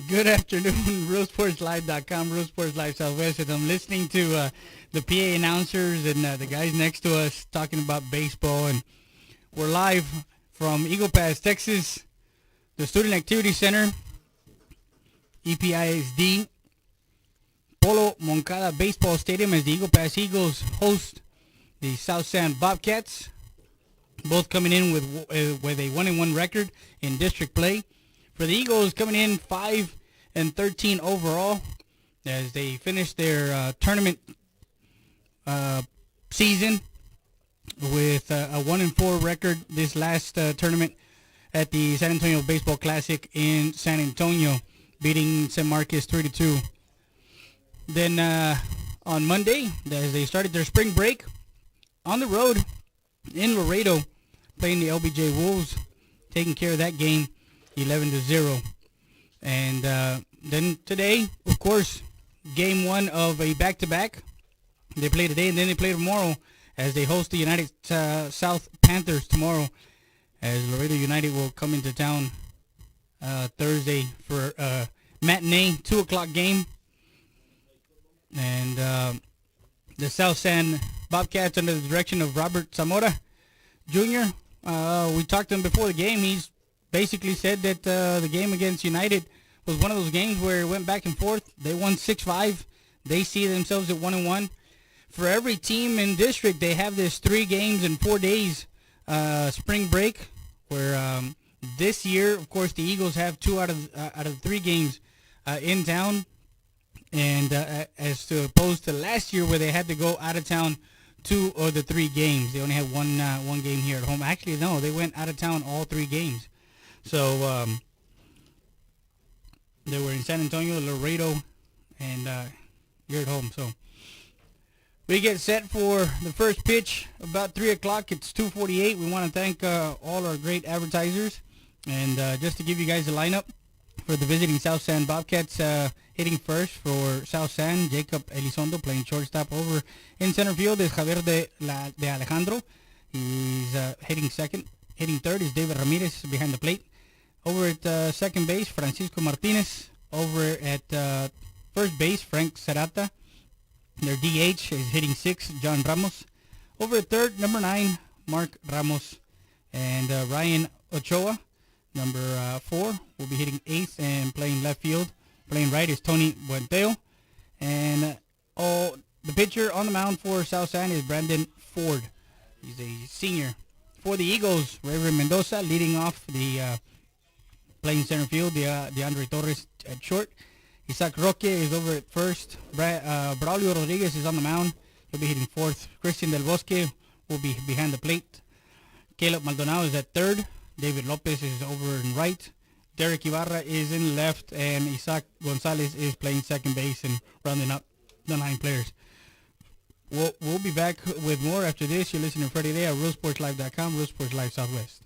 Good afternoon, RealSportsLive.com, Real Sports Live Southwest. As I'm listening to the PA announcers and the guys next to us talking about baseball, and we're live from Eagle Pass, Texas, the Student Activity Center, EPISD, Polo Moncada Baseball Stadium, as the Eagle Pass Eagles host the South San Bobcats, both coming in with a 1-1 record in district play. For the Eagles, coming in 5-13 overall, as they finish their tournament season with a 1-4 record this last tournament at the San Antonio Baseball Classic in San Antonio, beating San Marcos 3-2. Then on Monday, as they started their spring break on the road in Laredo, playing the LBJ Wolves, taking care of that game 11-0. And then today, of course, game one of a back-to-back. They play today and then they play tomorrow as they host the United South Panthers tomorrow, as Laredo United will come into town Thursday for a matinee 2 o'clock game. And the South San Bobcats, under the direction of Robert Zamora Jr., we talked to him before the game. He's basically said that the game against United was one of those games where it went back and forth. They won 6-5. They see themselves at 1-1. For every team in district, they have this 3 games in 4 days spring break, where this year, of course, the Eagles have 2 out of 3 games in town, and as to opposed to last year where they had to go out of town 2 of the 3 games. They only had one game here at home. Actually, no, they went out of town all 3 games. So they were in San Antonio, Laredo, and you're at home. So we get set for the first pitch about 3 o'clock. It's 2:48. We want to thank all our great advertisers. And just to give you guys a lineup for the visiting South San Bobcats, hitting first for South San, Jacob Elizondo, playing shortstop. Over in center field is Javier de Alejandro. He's hitting second. Hitting third is David Ramirez behind the plate. Over at second base, Francisco Martinez. Over at first base, Frank Serrata. Their DH is hitting 6, John Ramos. Over at third, number 9, Mark Ramos. And Ryan Ochoa, number 4, will be hitting 8th and playing left field. Playing right is Tony Buenteo. And the pitcher on the mound for South San is Brandon Ford. He's a senior. For the Eagles, Reverend Mendoza leading off the playing center field. DeAndre Torres at short. Isaac Roque is over at first. Braulio Rodriguez is on the mound. He'll be hitting 4th. Christian Del Bosque will be behind the plate. Caleb Maldonado is at 3rd. David Lopez is over in right. Derek Ibarra is in left. And Isaac Gonzalez is playing second base and rounding up the 9 players. We'll be back with more after this. You're listening to Friday Day at RealSportsLive.com, Real Sports Live Southwest.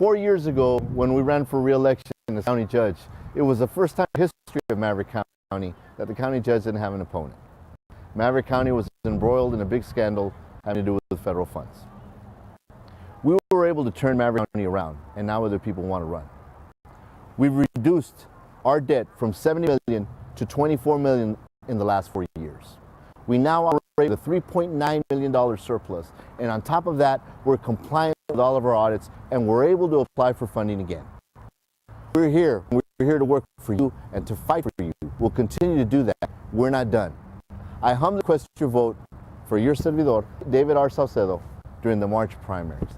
4 years ago, when we ran for re-election as county judge, it was the first time in the history of Maverick County that the county judge didn't have an opponent. Maverick County was embroiled in a big scandal having to do with federal funds. We were able to turn Maverick County around, and now other people want to run. We've reduced our debt from $70 million to $24 million in the last 4 years. We now operate a $3.9 million surplus, and on top of that, we're compliant with all of our audits, and we're able to apply for funding again. We're here to work for you and to fight for you. We'll continue to do that. We're not done. I humbly request your vote for your servidor, David R. Saucedo, during the March primaries.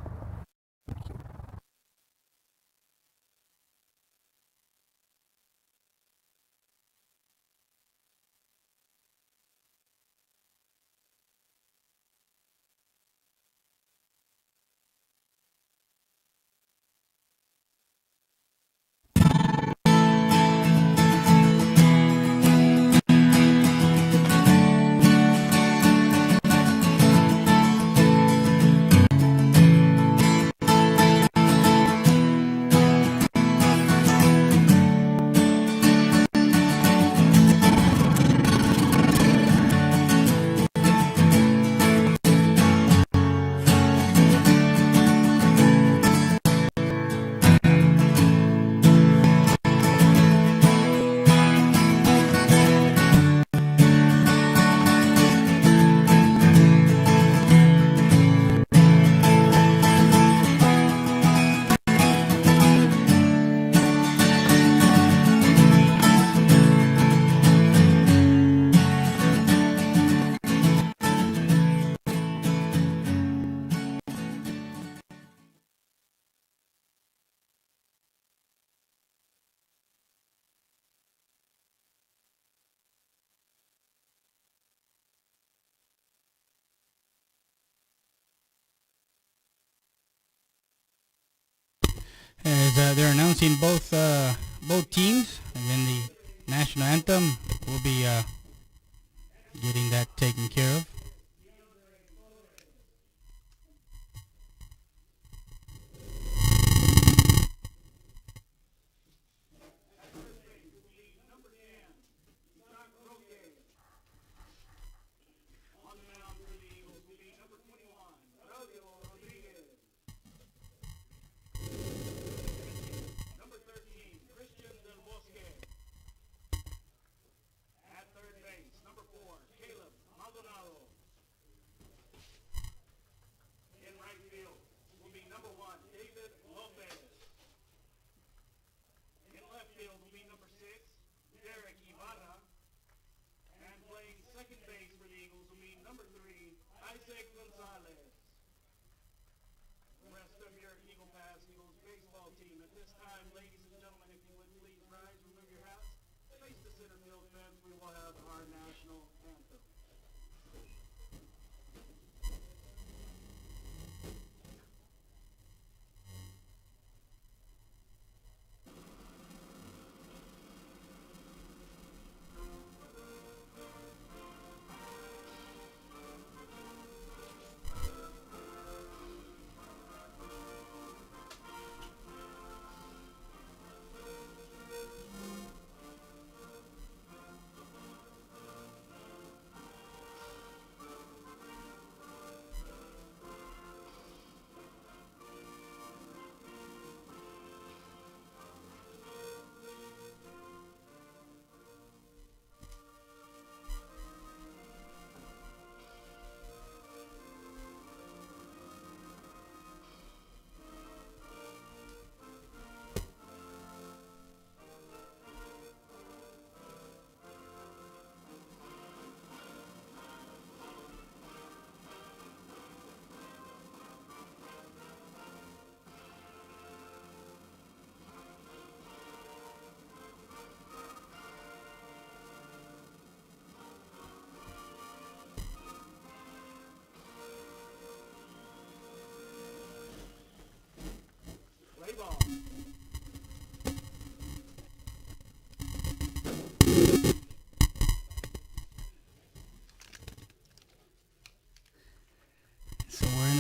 As they're announcing both teams, and then the national anthem, we'll be getting that taken care of.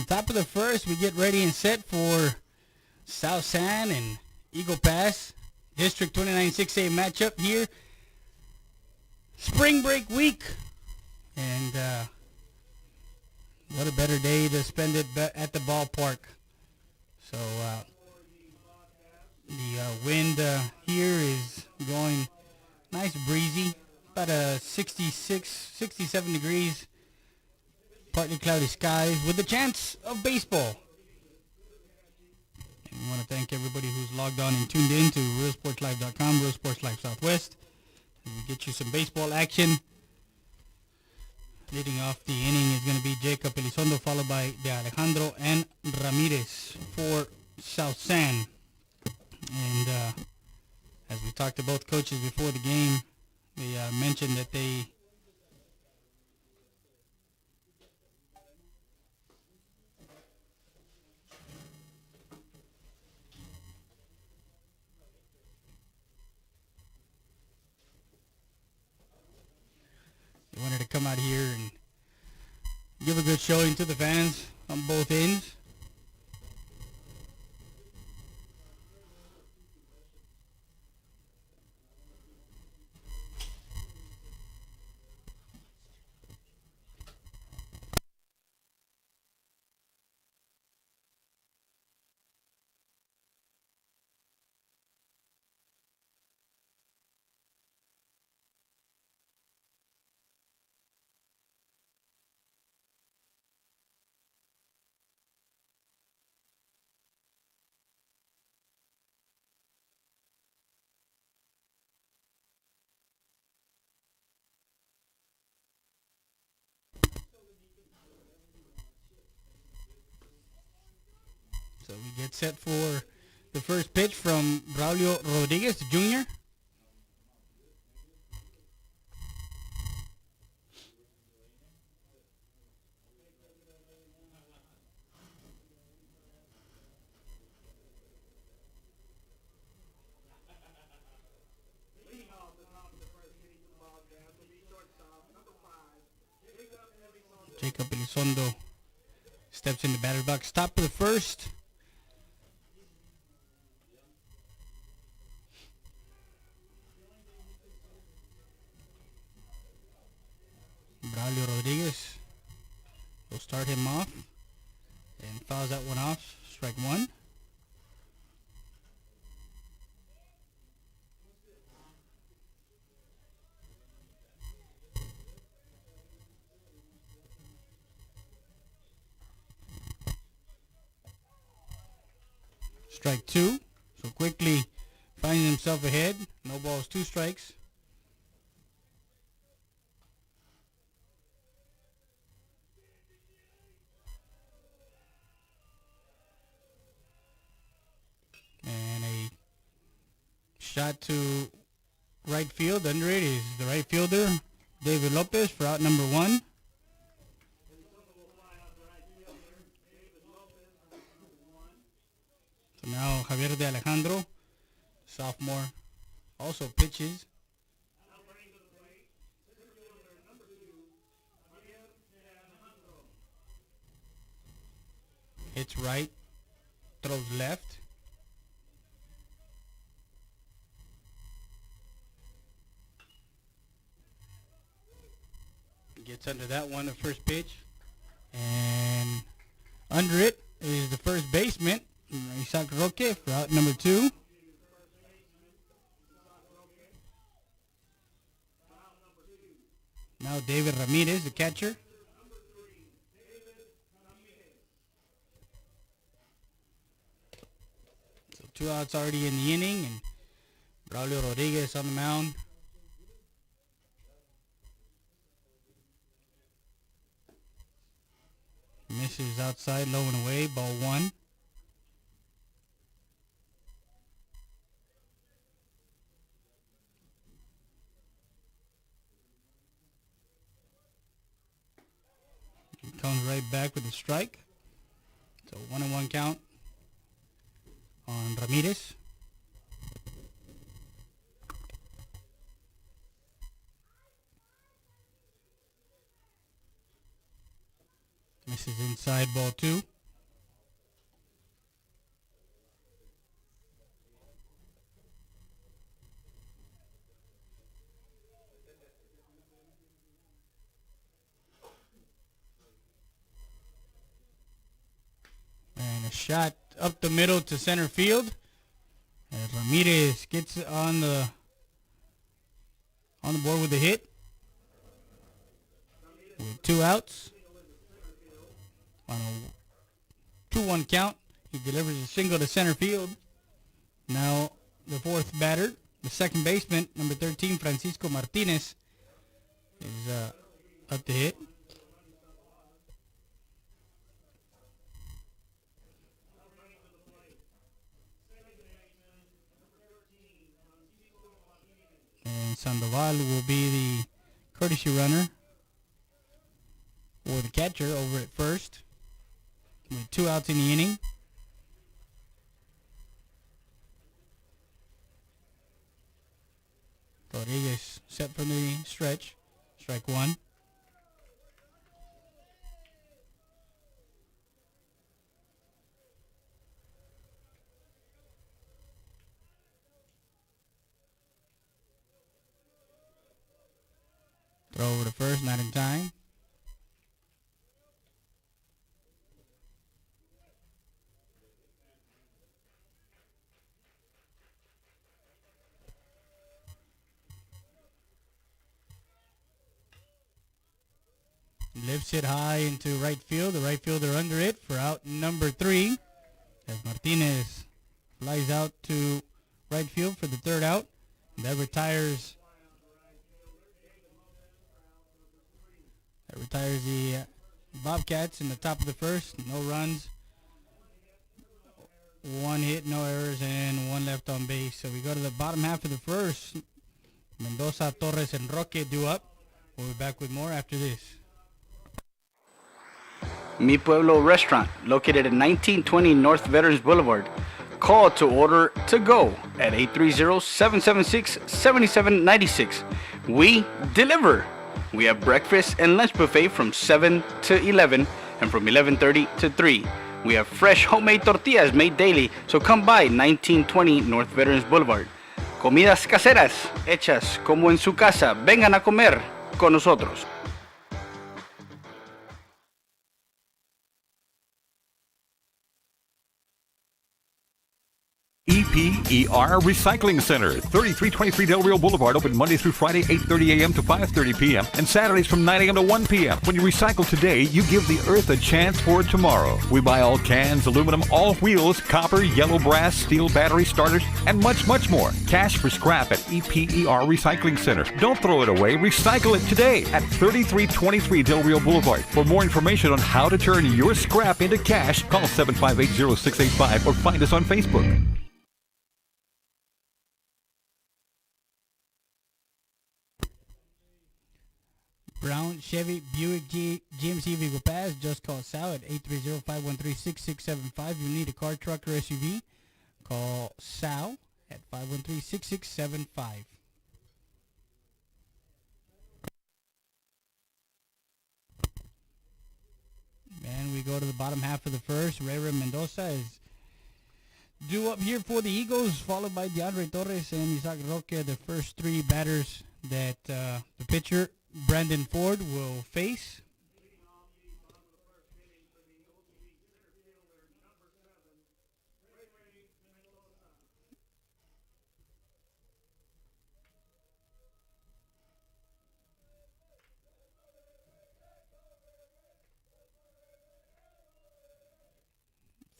Top of the first, we get ready and set for South San and Eagle Pass. District 29 6A matchup here. Spring break week. And what a better day to spend it at the ballpark. So the wind here is going nice breezy. About 67 degrees. Partly cloudy skies with a chance of baseball. And we want to thank everybody who's logged on and tuned in to realsportslive.com, Real Sports Live Southwest. And we get you some baseball action. Leading off the inning is going to be Jacob Elizondo, followed by De Alejandro and Ramirez for South San. And as we talked to both coaches before the game, they mentioned that they wanted to come out here and give a good showing to the fans on both ends. So we get set for the first pitch from Braulio Rodriguez Jr. Jacob Elizondo steps in the batter's box. Top of the first. Braulio Rodriguez will start him off and fouls that one off. Strike one. Strike two. So quickly finding himself ahead. No balls, two strikes. And a shot to right field. Under it is the right fielder, David Lopez, for out number one. So now Javier De Alejandro, sophomore, also pitches. Hits right, throws left. Gets under that one, the first pitch. And under it is the first baseman, Isaac Roque, for out number two. Now David Ramirez, the catcher. So 2 outs already in the inning, and Braulio Rodriguez on the mound. Misses outside, low and away, ball one. He comes right back with a strike. So 1-1 count on Ramirez. Misses inside, ball two. shot up the middle to center field. And Ramirez gets on the board with a hit. With 2 outs. On a 2-1 count, he delivers a single to center field. Now the 4th batter, the second baseman, number 13, Francisco Martinez, is up to hit. And Sandoval will be the courtesy runner or the catcher over at first with 2 outs in the inning. Rodriguez set for the stretch. Strike 1. Throw over to first, not in time. Lifts it high into right field. The right fielder under it for out number 3. As Martinez flies out to right field for the 3rd out. That retires the Bobcats in the top of the 1st. No runs, 1 hit, no errors, and 1 left on base. So we go to the bottom half of the 1st. Mendoza, Torres, and Roque due up. We'll be back with more after this. Mi Pueblo Restaurant, located at 1920 North Veterans Boulevard. Call to order to go at 830-776-7796. We deliver. We have breakfast and lunch buffet from 7 to 11 and from 11:30 to 3. We have fresh homemade tortillas made daily, so come by 1920 North Veterans Boulevard. Comidas caseras, hechas como en su casa. Vengan a comer con nosotros. EPER Recycling Center, 3323 Del Rio Boulevard, open Monday through Friday, 8:30 a.m. to 5:30 p.m. and Saturdays from 9 a.m. to 1 p.m. When you recycle today, you give the earth a chance for tomorrow. We buy all cans, aluminum, all wheels, copper, yellow brass, steel battery starters, and much, much more. Cash for scrap at EPER Recycling Center. Don't throw it away. Recycle it today at 3323 Del Rio Boulevard. For more information on how to turn your scrap into cash, call 758-0685 or find us on Facebook. Brown, Chevy, Buick, GMC, Vigo Pass. Just call Sal at 830-513-6675. You need a car, truck, or SUV. Call Sal at 513-6675. And we go to the bottom half of the 1st. Reyra Mendoza is due up here for the Eagles, followed by DeAndre Torres and Isaac Roque, the first 3 batters that the pitcher Brandon Ford will face.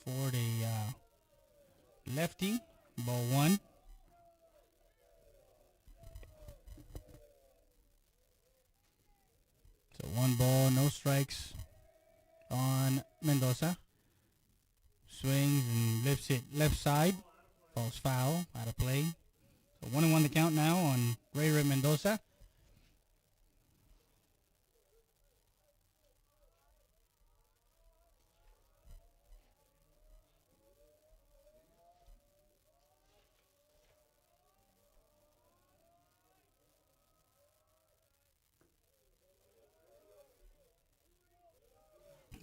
Ford, a lefty, ball 1. So 1 ball, no strikes on Mendoza. Swings and lifts it left side. Falls foul, out of play. So 1-1 the count now on Reyra Mendoza.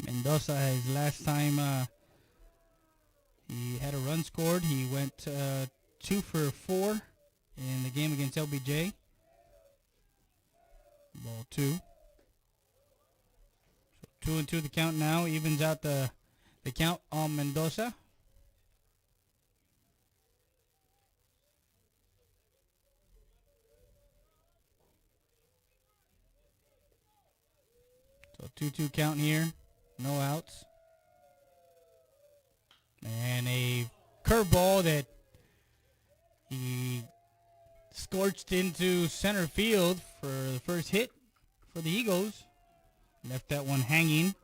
Mendoza, his last time he had a run scored, he went 2 for 4 in the game against LBJ. Ball 2. So 2-2 the count now, evens out the The count on Mendoza. So 2-2 count here. No outs. And a curveball that he scorched into center field for the first hit for the Eagles. Left that one hanging.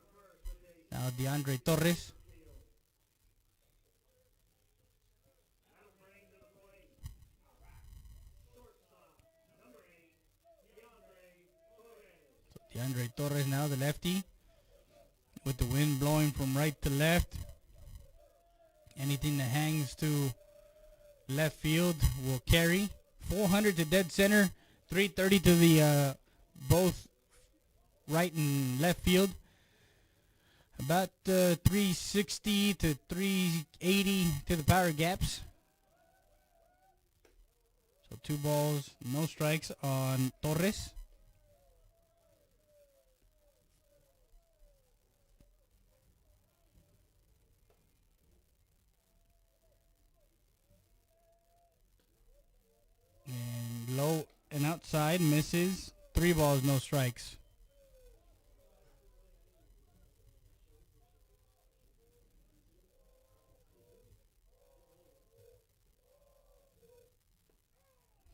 Now DeAndre Torres. So DeAndre Torres now, the lefty. With the wind blowing from right to left. Anything that hangs to left field will carry. 400 to dead center. 330 to the both right and left field. About 360 to 380 to the power gaps. So 2 balls, no strikes on Torres. And low and outside, misses. 3 balls, no strikes.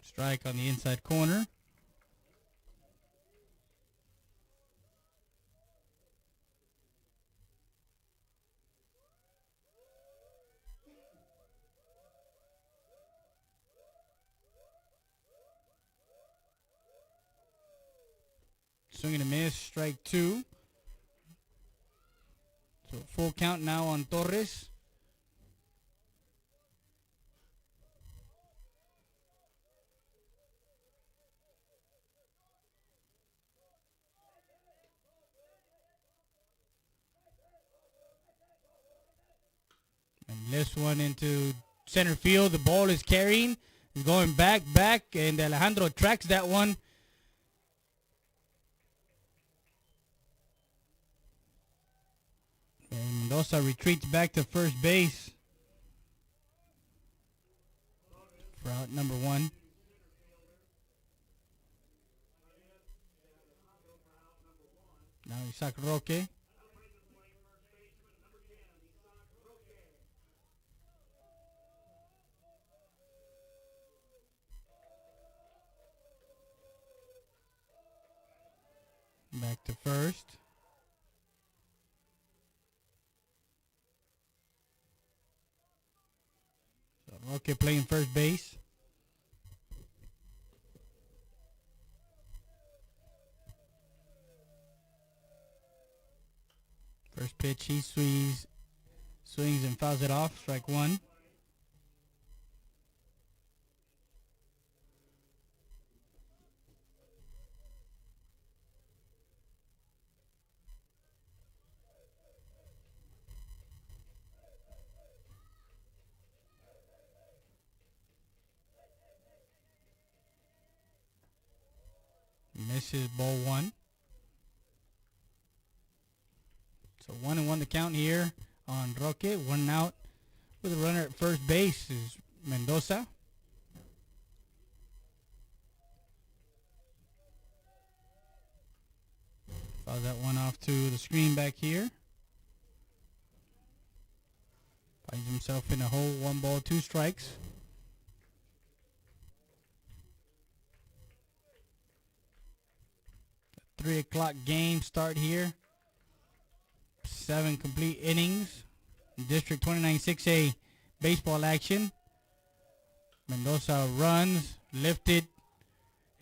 Strike on the inside corner. Swing and a miss, strike 2. So full count now on Torres. And lifts one into center field. The ball is carrying. He's going back, and Alejandro tracks that one. And Mendoza retreats back to first base for out number 1. Now Isaac Roque. Back to first. So Roque playing first base. First pitch, he swings and fouls it off. Strike 1. Misses, ball 1. So 1-1 the count here on Roque. 1 out with a runner at first base is Mendoza. Foul that one off to the screen back here. Finds himself in a hole. 1 ball, 2 strikes. The 3 o'clock game start here. 7 complete innings. District 29 6A baseball action. Mendoza runs, lifted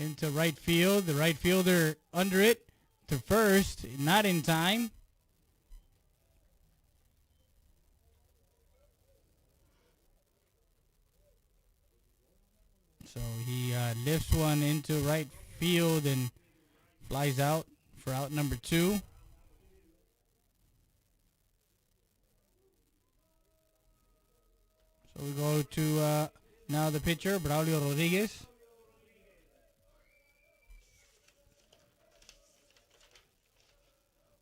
into right field. The right fielder under it to first, not in time. So he lifts one into right field and flies out for out number 2. So we go to now the pitcher, Braulio Rodriguez.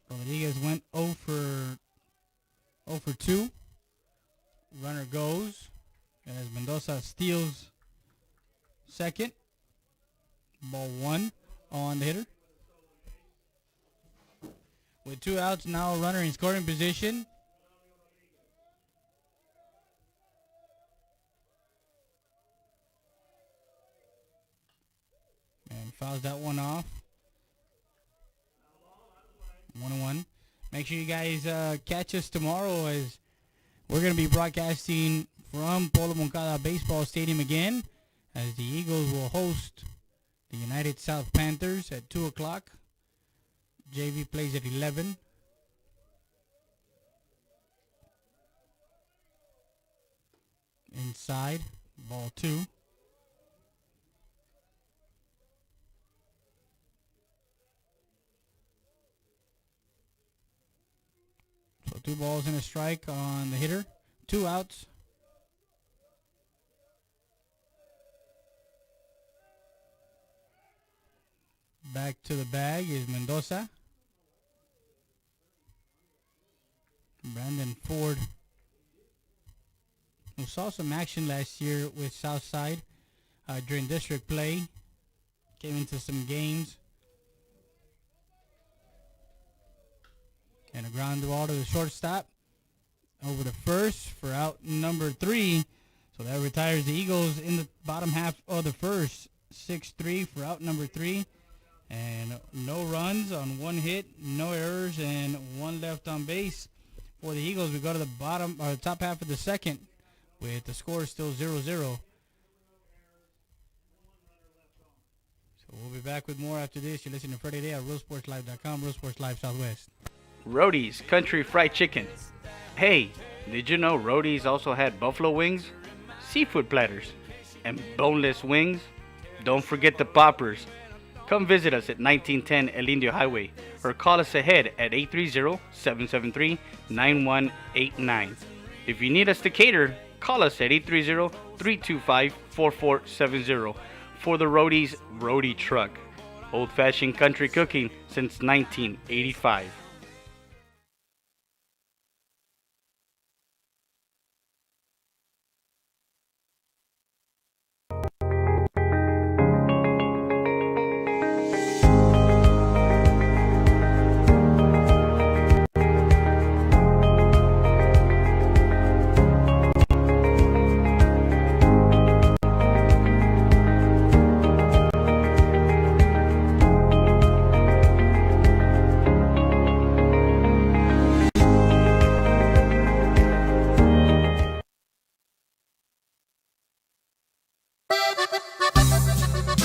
Rodriguez went 0 for Mendoza steals second. Ball 1 on the hitter. With 2 outs, now a runner in scoring position. And fouls that one off. 1-1. Make sure you guys catch us tomorrow as we're going to be broadcasting from Polo Moncada Baseball Stadium again, as the Eagles will host the United South Panthers at 2 o'clock. JV plays at 11. Inside, ball 2. So 2 balls and a strike on the hitter. 2 outs. Back to the bag is Mendoza. Brandon Ford, who saw some action last year with Southside during district play, came into some games. And a ground ball to the shortstop. Over to first for out number 3. So that retires the Eagles in the bottom half of the first. 6-3 for out number 3. And no runs on 1 hit, no errors, and 1 left on base. For the Eagles, we go to the bottom or the top half of the second with the score still 0-0. So we'll be back with more after this. You're listening to Friday Day at RealSportsLive.com, Real Sports Live Southwest. Roadie's Country Fried Chicken. Hey, did you know Roadie's also had buffalo wings, seafood platters, and boneless wings? Don't forget the poppers. Come visit us at 1910 El Indio Highway or call us ahead at 830-773-9189. If you need us to cater, call us at 830-325-4470 for the Roadie's Roadie Truck. Old-fashioned country cooking since 1985.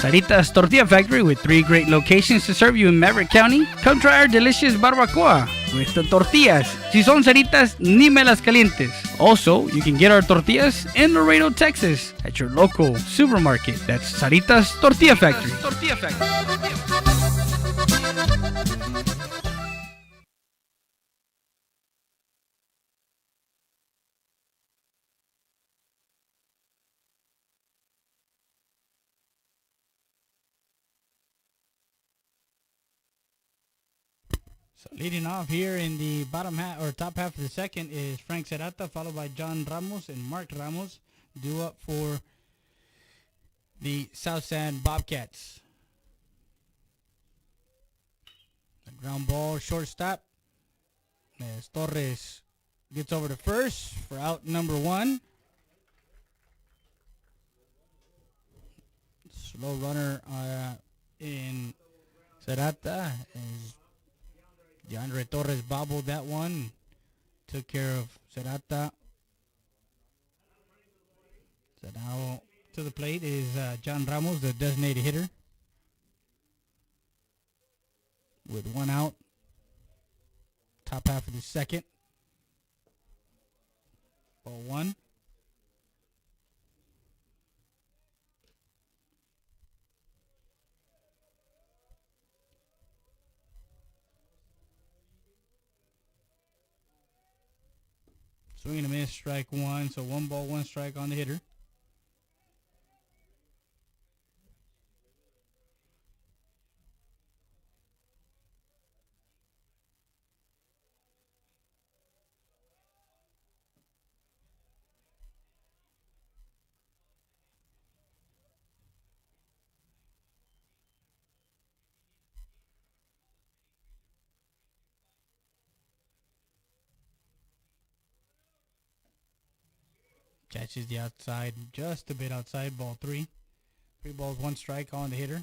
Saritas Tortilla Factory with 3 great locations to serve you in Maverick County. Come try our delicious barbacoa with the tortillas. Si son Saritas, ni me las calientes. Also, you can get our tortillas in Laredo, Texas at your local supermarket. That's Saritas Tortilla Factory. So leading off here in the bottom half or top half of the second is Frank Serrata, followed by John Ramos and Mark Ramos, due up for the South San Bobcats. The ground ball, shortstop. As Torres gets over to first for out number 1. Slow runner in Serrata as DeAndre Torres bobbled that one. Took care of Serrata. So now to the plate is John Ramos, the designated hitter. With 1 out. Top half of the second. Ball 1. Swing and a miss, strike 1. So 1 ball, 1 strike on the hitter. Catches the outside, just a bit outside, ball 3. 3 balls, 1 strike on the hitter.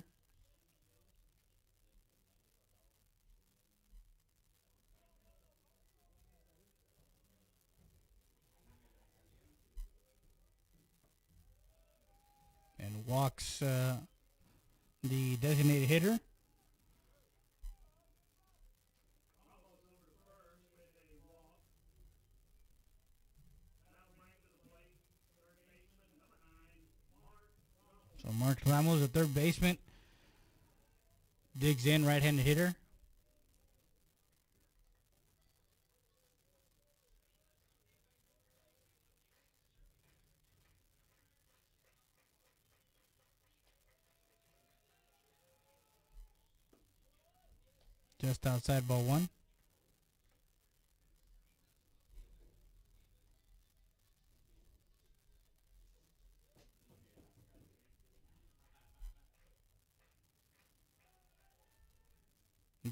And walks the designated hitter. So Mark Ramos, the third baseman, digs in, right-handed hitter. Just outside, ball 1.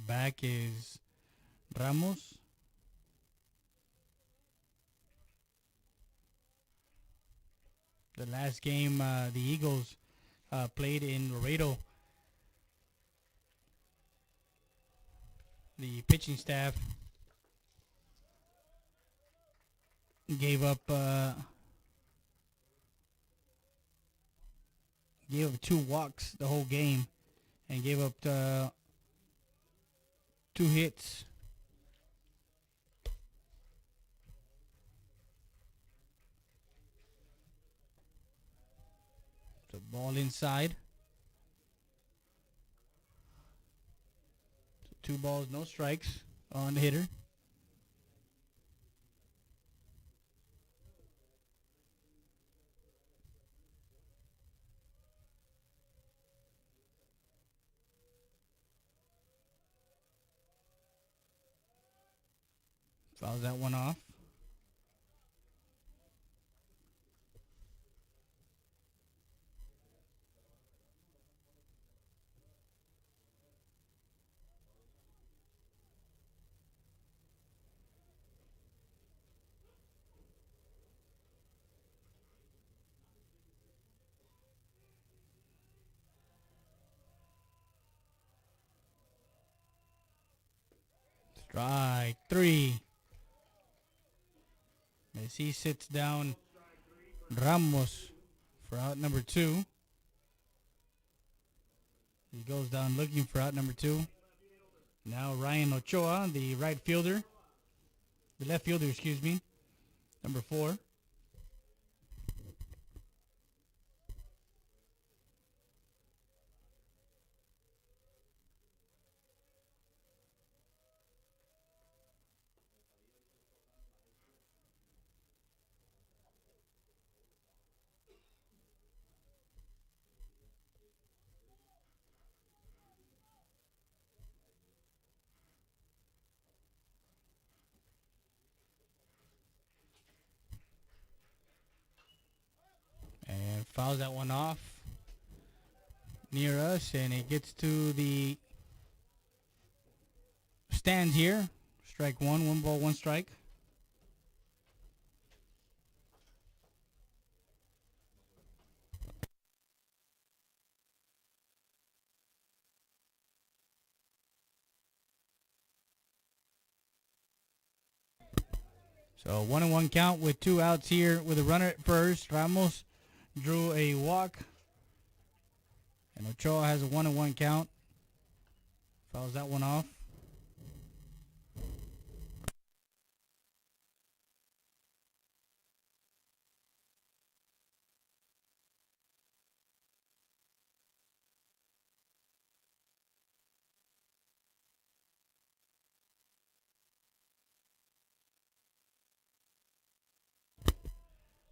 Back is Ramos. The last game the Eagles played in Laredo, the pitching staff gave up 2 walks the whole game and gave up 2 hits. So ball inside. So 2 balls, no strikes on the hitter. Fouls that one off. Strike 3. As he sits down Ramos for out number 2. He goes down looking for out number 2. Now Ryan Ochoa, the right fielder. The left fielder, excuse me. Number 4. And fouls that one off near us, and it gets to the stands here. Strike 1, 1 ball, 1 strike. So 1-1 count with 2 outs here with a runner at first. Ramos drew a walk, and Ochoa has a 1-1 count. Fouls that one off.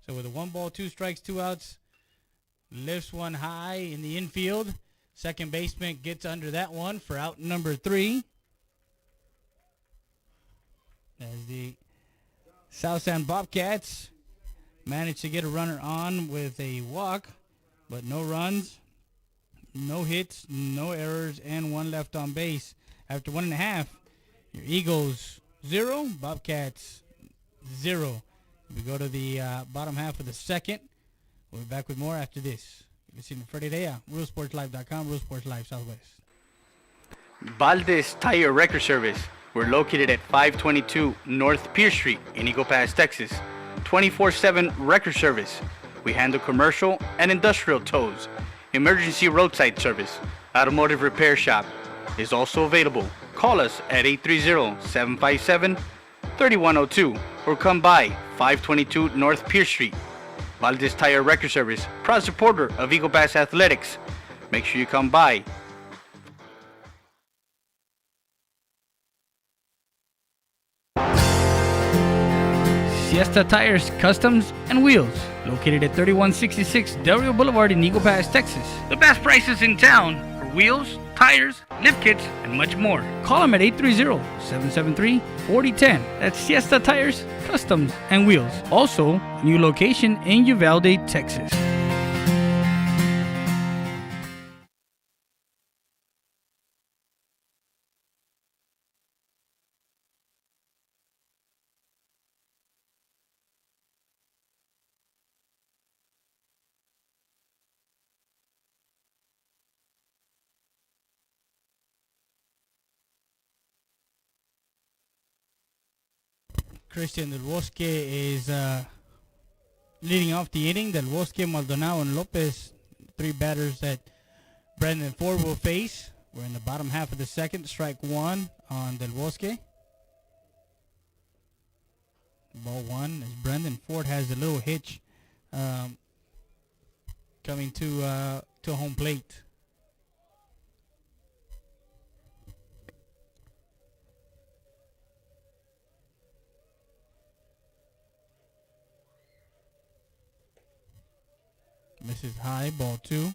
So with a 1 ball, 2 strikes, 2 outs, lifts one high in the infield. Second baseman gets under that one for out number 3. As the South Sound Bobcats managed to get a runner on with a walk, but no runs, no hits, no errors, and 1 left on base. After 1.5, your Eagles 0, Bobcats 0. We go to the bottom half of the second. We'll be back with more after this. You can see me Friday day at RealSportsLive.com, Real Sports Live Southwest. Valdez Tire Record Service. We're located at 522 North Pierce Street in Eagle Pass, Texas. 24/7 record service. We handle commercial and industrial tows. Emergency roadside service. Automotive repair shop is also available. Call us at 830-757-3102 or come by 522 North Pierce Street. Valdez Tire Record Service, proud supporter of Eagle Pass Athletics. Make sure you come by. Siesta Tires, Customs, and Wheels, located at 3166 Del Rio Boulevard in Eagle Pass, Texas. The best prices in town for wheels, tires, lift kits, and much more. Call them at 830-773-4010. That's Siesta Tires, Customs, and Wheels. Also, a new location in Uvalde, Texas. Christian Del Bosque is leading off the inning. Del Bosque, Maldonado, and Lopez, three batters that Brendan Ford will face. We're in the bottom half of the second. Strike one on Del Bosque. Ball one as Brendan Ford has a little hitch coming to home plate. Misses high, ball two.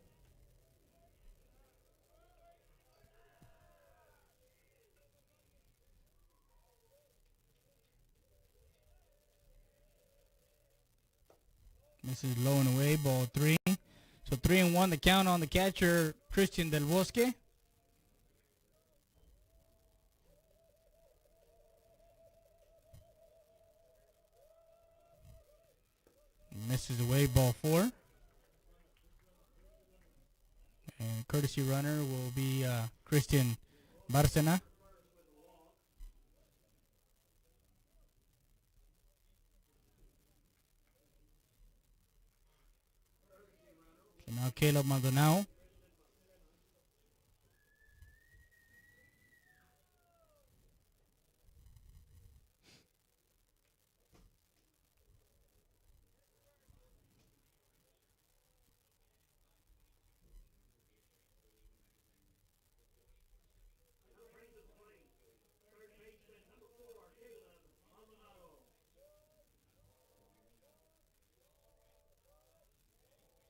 Misses low and away, ball three. So 3-1 the count on the catcher, Christian Del Bosque. Misses away, ball four. And courtesy runner will be Christian Barcena. So now Caleb Maldonado.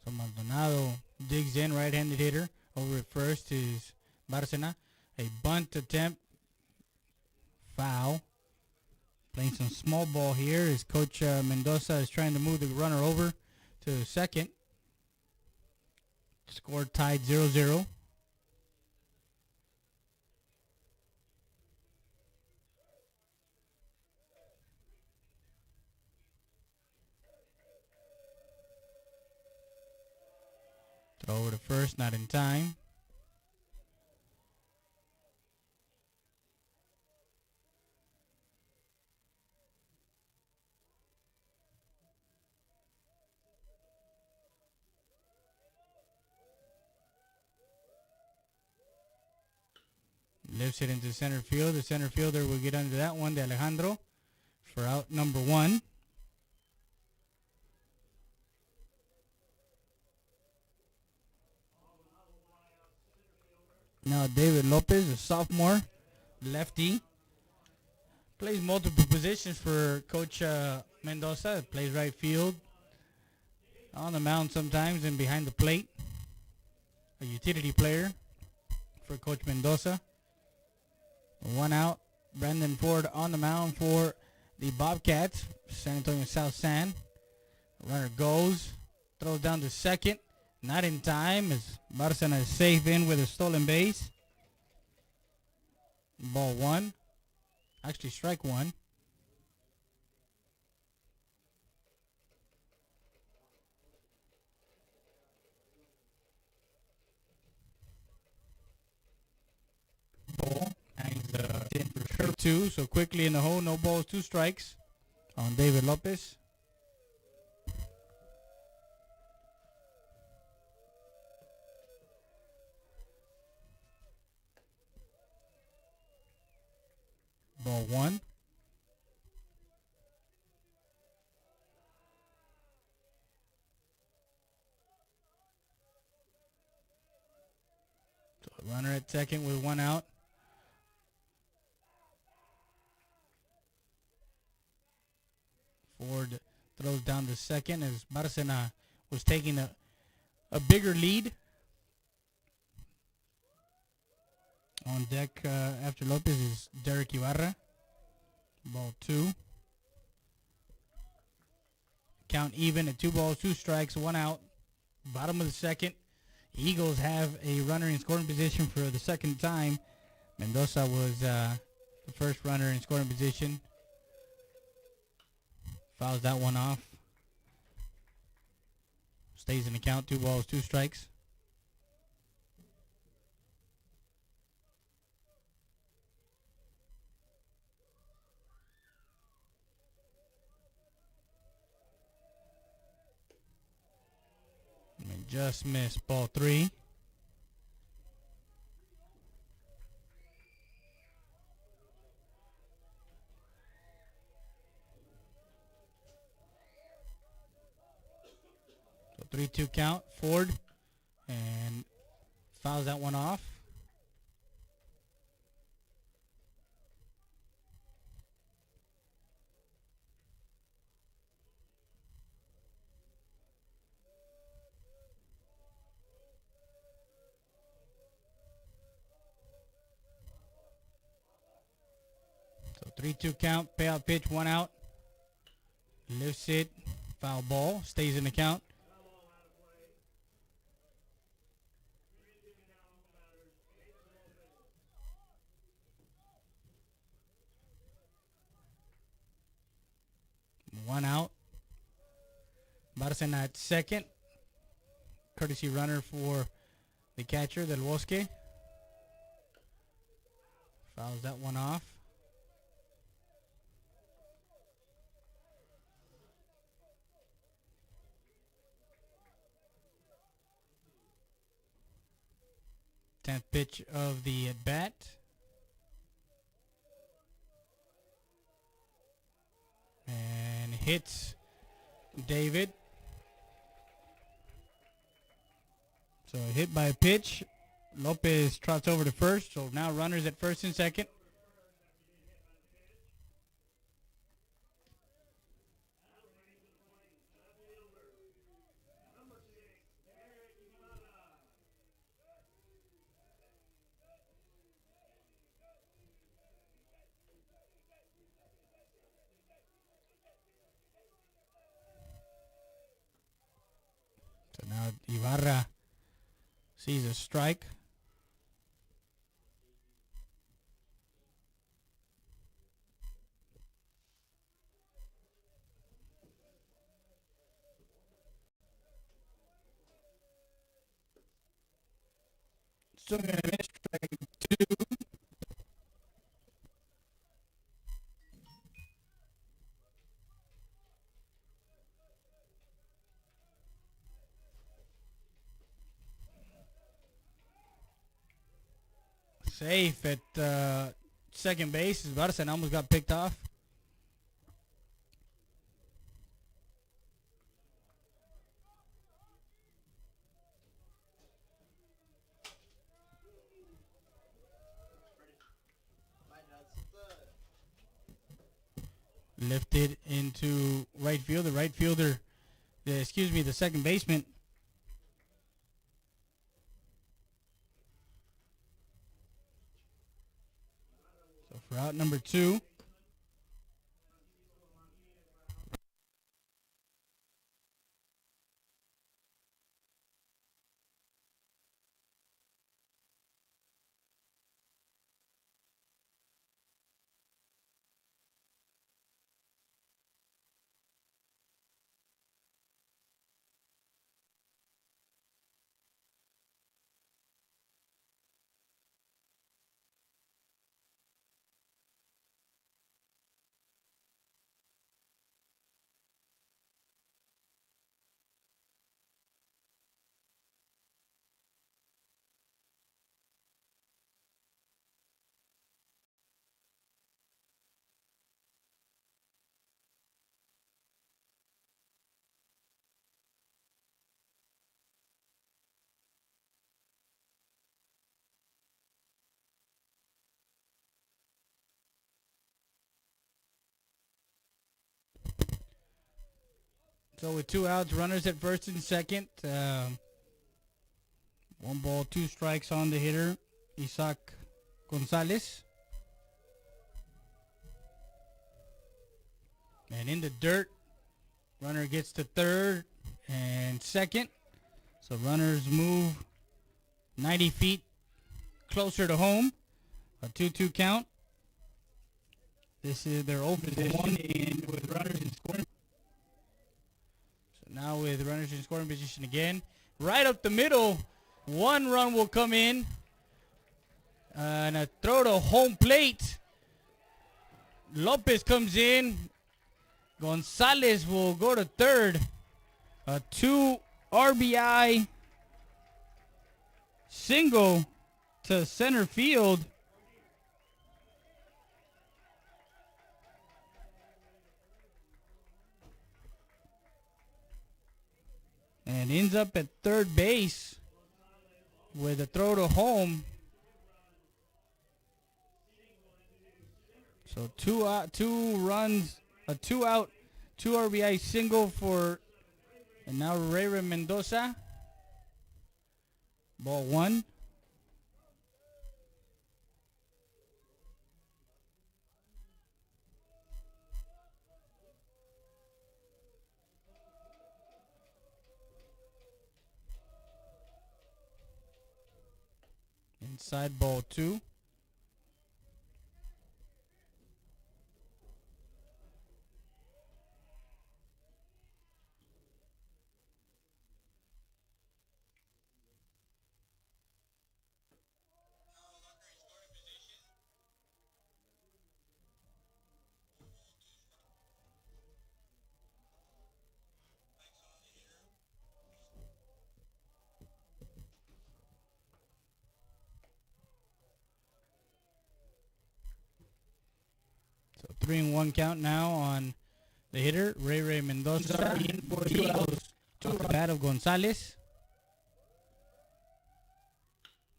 So Maldonado digs in, right-handed hitter. Over at first is Barcena. A bunt attempt. Foul. Playing some small ball here as Coach Mendoza is trying to move the runner over to second. Score tied 0-0. Throw over to first, not in time. Lifts it into center field. The center fielder will get under that one, de Alejandro, for out number one. Now David Lopez, a sophomore, lefty. Plays multiple positions for Coach Mendoza. Plays right field, on the mound sometimes, and behind the plate. A utility player for Coach Mendoza. One out. Brendan Ford on the mound for the Bobcats. San Antonio South San. Runner goes. Throws down to second. Not in time as Barcena is safe in with a stolen base. Ball one. Actually strike one. 2, so quickly in the hole. No balls, 2 strikes on David Lopez. Ball 1. So runner at second with 1 out. Ford throws down to second as Barcena was taking a bigger lead. On deck after Lopez is Derek Ibarra. Ball 2. Count even at 2 balls, 2 strikes, 1 out. Bottom of the second. Eagles have a runner in scoring position for the second time. Mendoza was the first runner in scoring position. Fouls that one off. Stays in the count, 2 balls, 2 strikes. And just missed. Ball 3. So 3-2 count. Ford. And fouls that one off. So 3-2 count. Payout pitch, 1 out. Lifts it. Foul ball. Stays in the count. One out. Barcena at second. Courtesy runner for the catcher, Del Bosque. Fouls that one off. Tenth pitch of the at bat. And hits David. So hit by a pitch. Lopez trots over to first. So now runners at first and second. So now Ibarra sees a strike. Still going to miss strike 2. Safe at second base. Barcena almost got picked off. Lifted into right field. The right fielder, the second baseman. So for out number 2. So with 2 outs, runners at first and second. 1 ball, 2 strikes on the hitter, Isaac Gonzalez. And in the dirt, runner gets to third and second. So runners move 90 feet closer to home. A 2-2 count. This is their open position and with runners in scoring. So now with runners in scoring position again. Right up the middle, 1 run will come in. And a throw to home plate. Lopez comes in. Gonzalez will go to third. A 2 RBI single to center field. And ends up at third base with a throw to home. So 2 runs, a 2 out, 2 RBI single for, and now Ray Mendoza. Ball 1. Inside ball 2. So 3-1 count now on the hitter, Ray Mendoza. In for the Eagles. Off the bat of Gonzalez.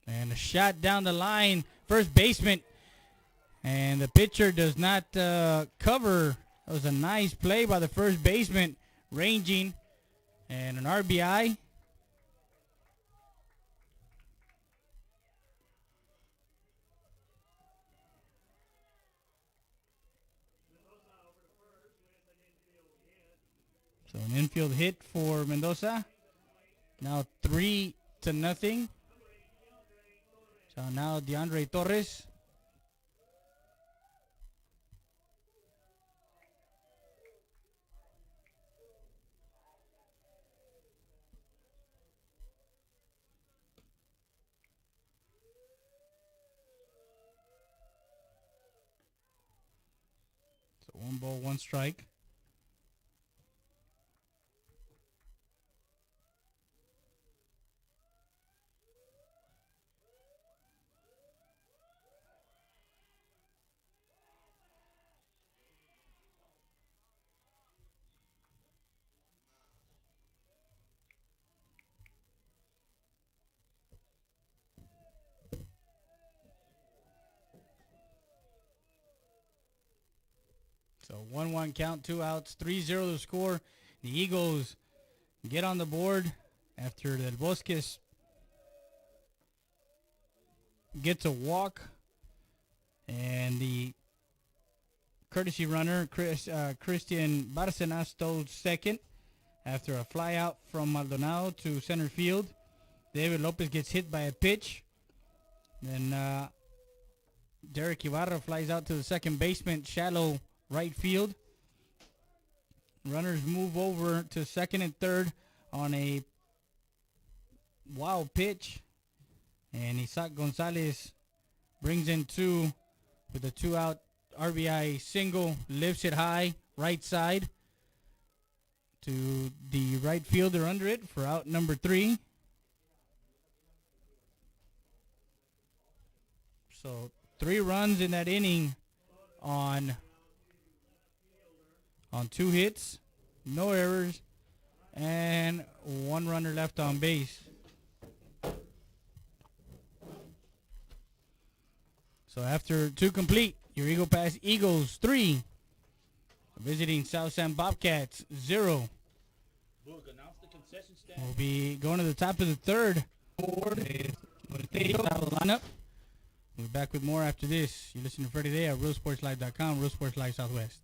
And a shot down the line. First baseman. And the pitcher does not cover. That was a nice play by the first baseman. Ranging. And an RBI. So an infield hit for Mendoza. Now 3-0. So now DeAndre Torres. So 1 ball, 1 strike. So 1-1 count, 2 outs, 3-0 the score. The Eagles get on the board after Del Bosques gets a walk. And the courtesy runner, Christian Barcenas, stole second after a fly out from Maldonado to center field. David Lopez gets hit by a pitch. Then Derek Ibarra flies out to the second basement, shallow right field. Runners move over to second and third on a wild pitch. And Isaac Gonzalez brings in 2 with a 2-out RBI single, lifts it high, right side to the right fielder under it for out number 3. So 3 runs in that inning on 2 hits, no errors, and 1 runner left on base. So after 2 complete, your Eagle Pass Eagles 3, visiting South San Bobcats 0. We'll be going to the top of the third. Lineup. We'll be back with more after this. You're listening to Freddie Day at RealSportsLive.com, Real Sports Live Southwest.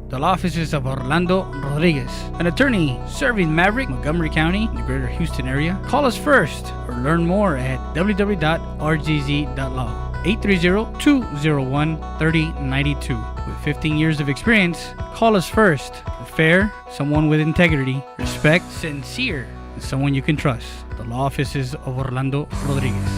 The law offices of Orlando Rodriguez, an attorney serving Maverick, Montgomery County, the greater Houston area. Call us first or learn more at www.rgz.law. 830-201-3092. With 15 years of experience, call us first. Fair, someone with integrity, respect, sincere, and someone you can trust. The law offices of Orlando Rodriguez.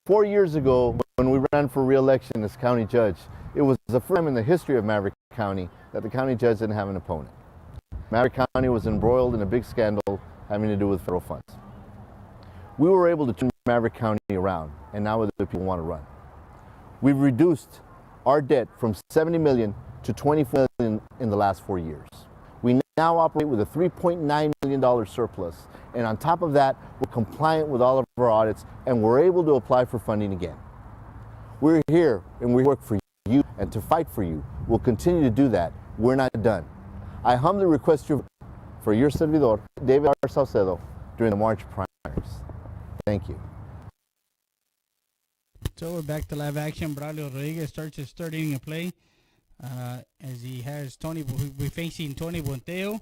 4 years ago, when we ran for re-election as county judge, it was the first time in the history of Maverick County that the county judge didn't have an opponent. Maverick County was embroiled in a big scandal having to do with federal funds. We were able to turn Maverick County around, and now the people want to run. We've reduced our debt from $70 million to $24 million in the last 4 years. We now operate with a $3.9 million surplus, and on top of that, we're compliant with all of our audits, and we're able to apply for funding again. We're here, and we work for you and to fight for you. We'll continue to do that. We're not done. I humbly request you for your servidor, David R. Saucedo, during the March primaries. Thank you. So we're back to live action. Braulio Rodriguez starts his third inning of play as he has Tony. We're facing Tony Bonteo,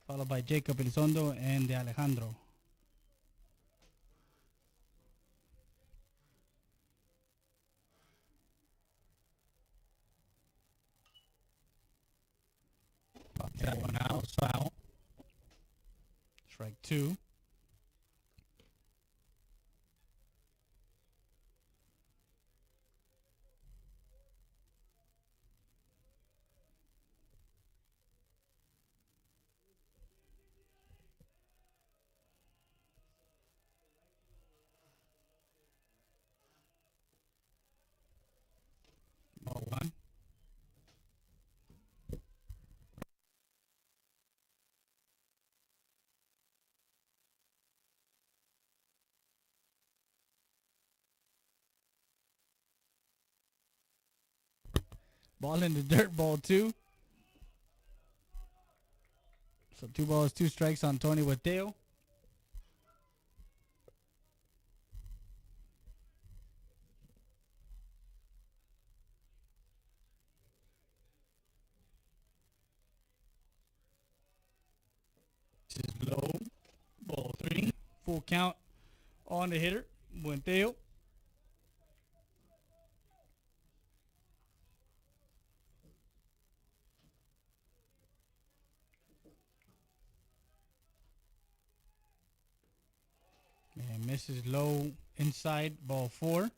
followed by Jacob Elizondo and De Alejandro. That one out, foul. Strike two. Ball one. Ball in the dirt, ball two. So 2 balls, 2 strikes on Tony Bonteo. This is low. Ball 3. Full count on the hitter, Bonteo. And misses low inside, ball 4.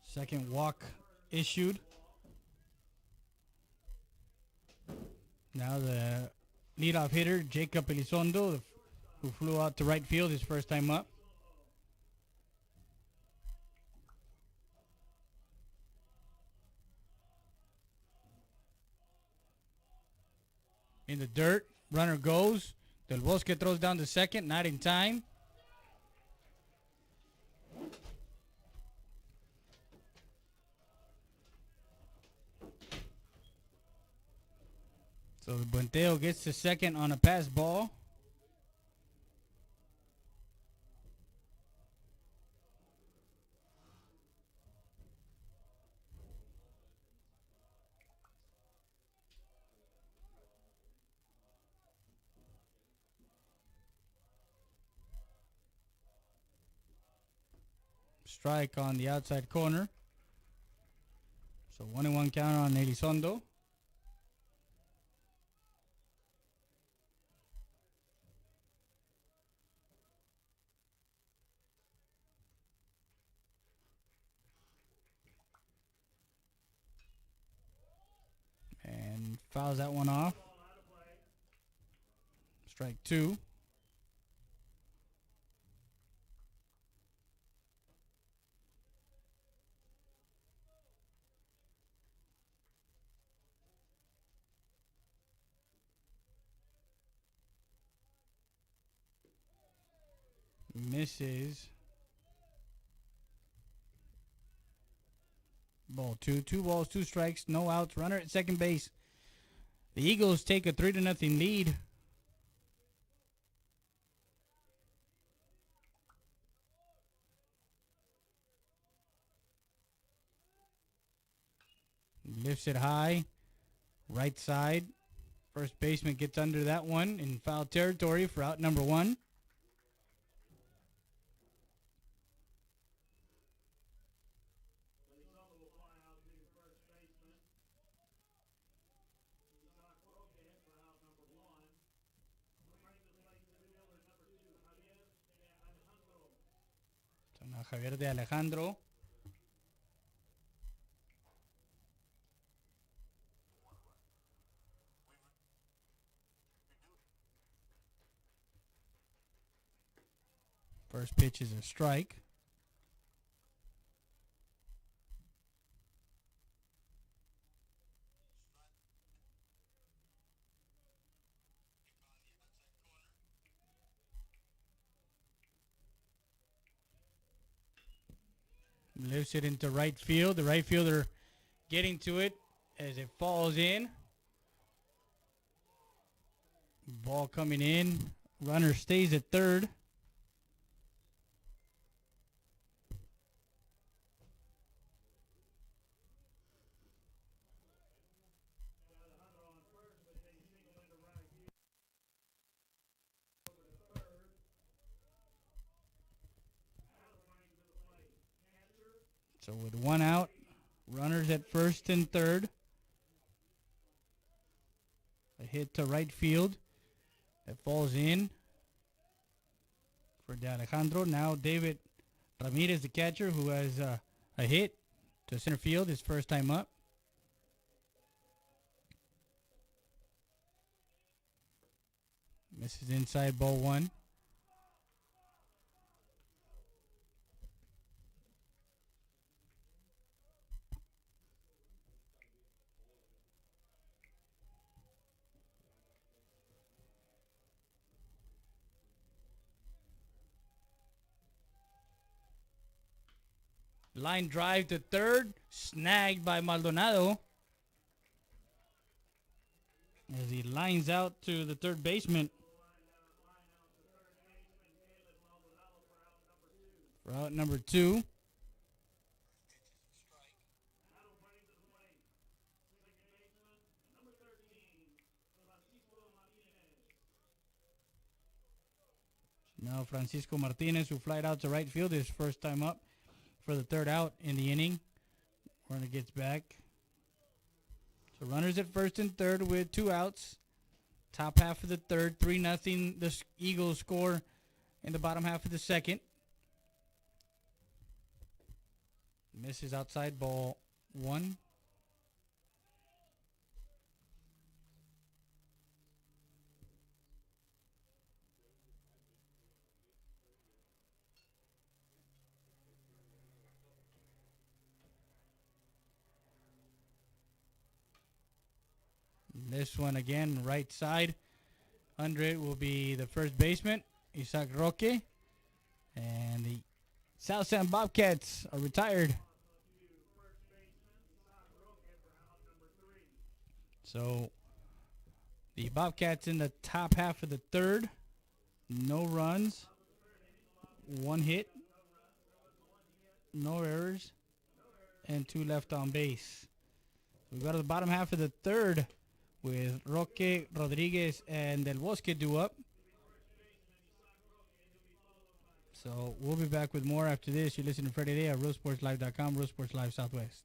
Second walk issued. Now the leadoff hitter, Jacob Elizondo, who flew out to right field his first time up. In the dirt, runner goes. Del Bosque throws down to second, not in time. So Bonteo gets to second on a pass ball. Strike on the outside corner. So 1-1 count on Elizondo. And fouls that one off. Strike 2. Misses. Ball two. 2 balls, 2 strikes, no outs. Runner at second base. The Eagles take a 3-0 lead. Lifts it high. Right side. First baseman gets under that one in foul territory for out number 1. Javier de Alejandro. First pitch is a strike. Lifts it into right field. The right fielder getting to it as it falls in. Ball coming in. Runner stays at third. So with 1 out, runners at first and third. A hit to right field that falls in for De Alejandro. Now David Ramirez, the catcher, who has a hit to center field, his first time up. Misses inside, ball 1. Line drive to third, snagged by Maldonado as he lines out to the third baseman for out number 2. Now Francisco Martinez, who flied out to right field, his first time up for the third out in the inning. Runner gets back. So runners at first and third with 2 outs. Top half of the third, 3-0. The Eagles score in the bottom half of the second. Misses outside, ball 1. This one again, right side. Under it will be the first baseman, Isaac Roque. And the South San Bobcats are retired. So the Bobcats in the top half of the third. No runs. 1 hit. No errors. And 2 left on base. We go to the bottom half of the third with Roque, Rodriguez, and Del Bosque due up. So we'll be back with more after this. You listen to Friday Day at RealSportsLive.com, Real Sports Live Southwest.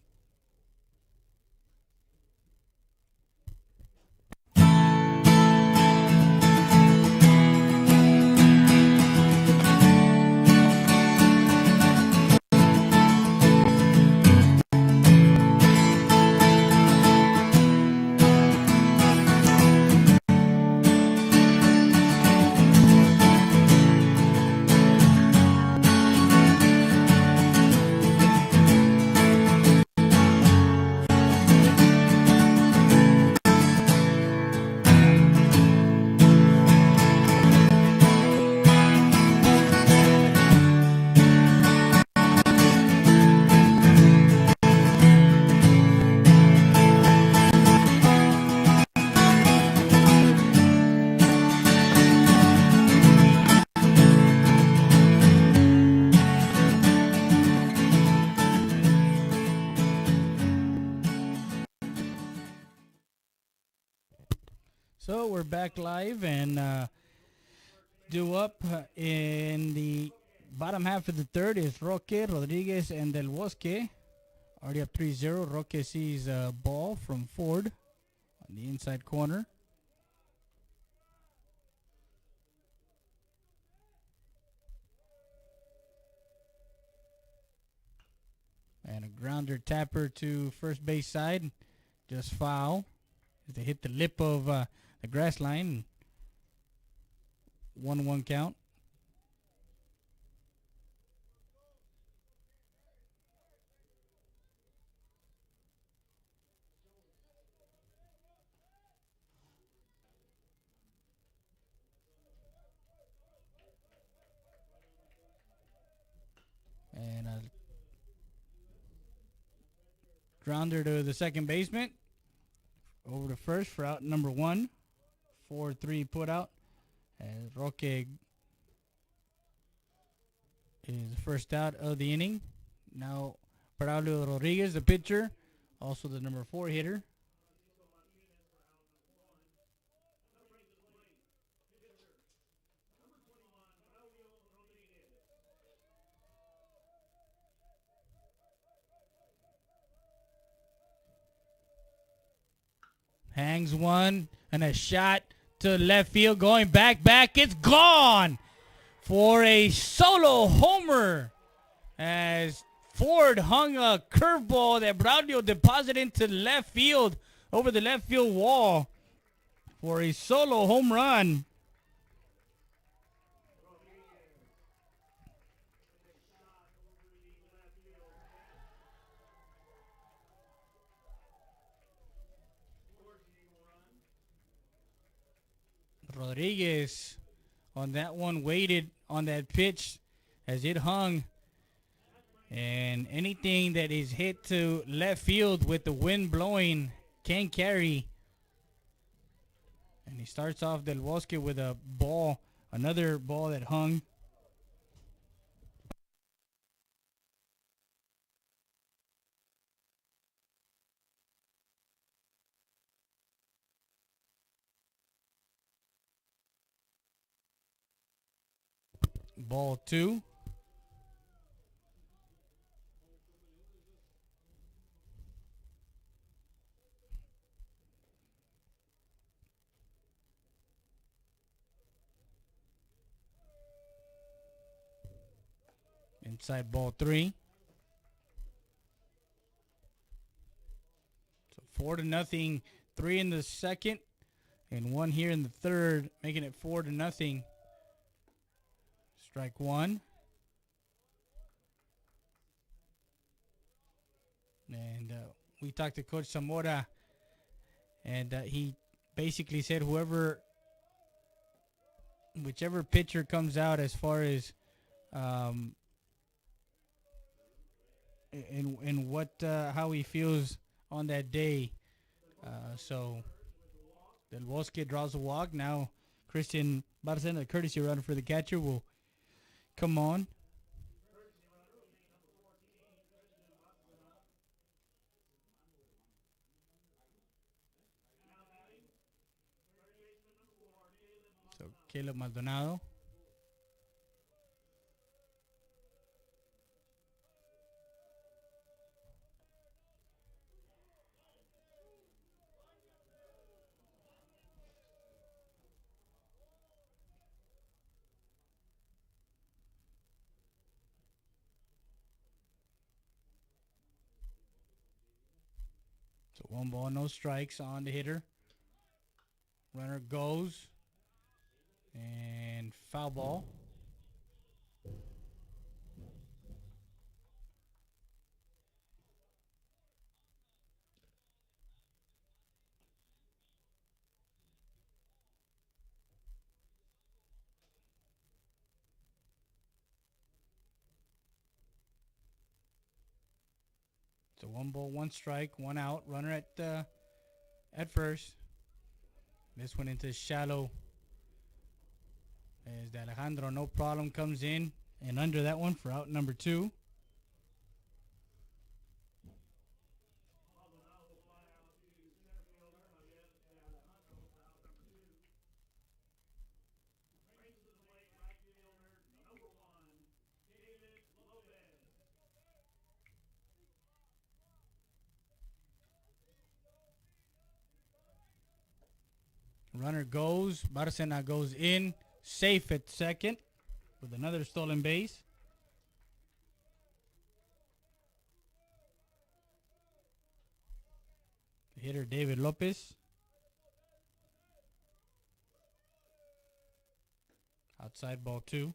So we're back live and due up in the bottom half of the third is Roque, Rodriguez, and Del Bosque. Already up 3-0. Roque sees a ball from Ford on the inside corner. And a grounder tapper to first base side. Just foul. As they hit the lip of the grass line. 1-1 count. And a grounder to the second baseman. Over to first for out number 1. 4-3 put out. As Roque is the first out of the inning. Now, Braulio Rodriguez, the pitcher, also the number 4 hitter. Hangs one and a shot to left field, going back, it's gone for a solo homer as Ford hung a curveball that Braulio deposited into left field over the left field wall for a solo home run. Rodriguez on that one waited on that pitch as it hung. And anything that is hit to left field with the wind blowing can carry. And he starts off Del Bosque with a ball, another ball that hung. Ball 2. Inside ball 3. So 4-0. 3 in the second and 1 here in the third, making it 4-0. Strike 1. And we talked to Coach Zamora, and he basically said whichever pitcher comes out as far as in what how he feels on that day. So Del Bosque draws a walk. Now Christian Barcena, the courtesy runner for the catcher, will come on. So Caleb Maldonado. So 1 ball, no strikes on the hitter. Runner goes. And foul ball. So 1 ball, 1 strike, 1 out. Runner at first. This one into shallow. As the Alejandro, no problem, comes in and under that one for out number 2. Runner goes. Barcena goes in. Safe at second with another stolen base. The hitter, David Lopez. Outside ball 2.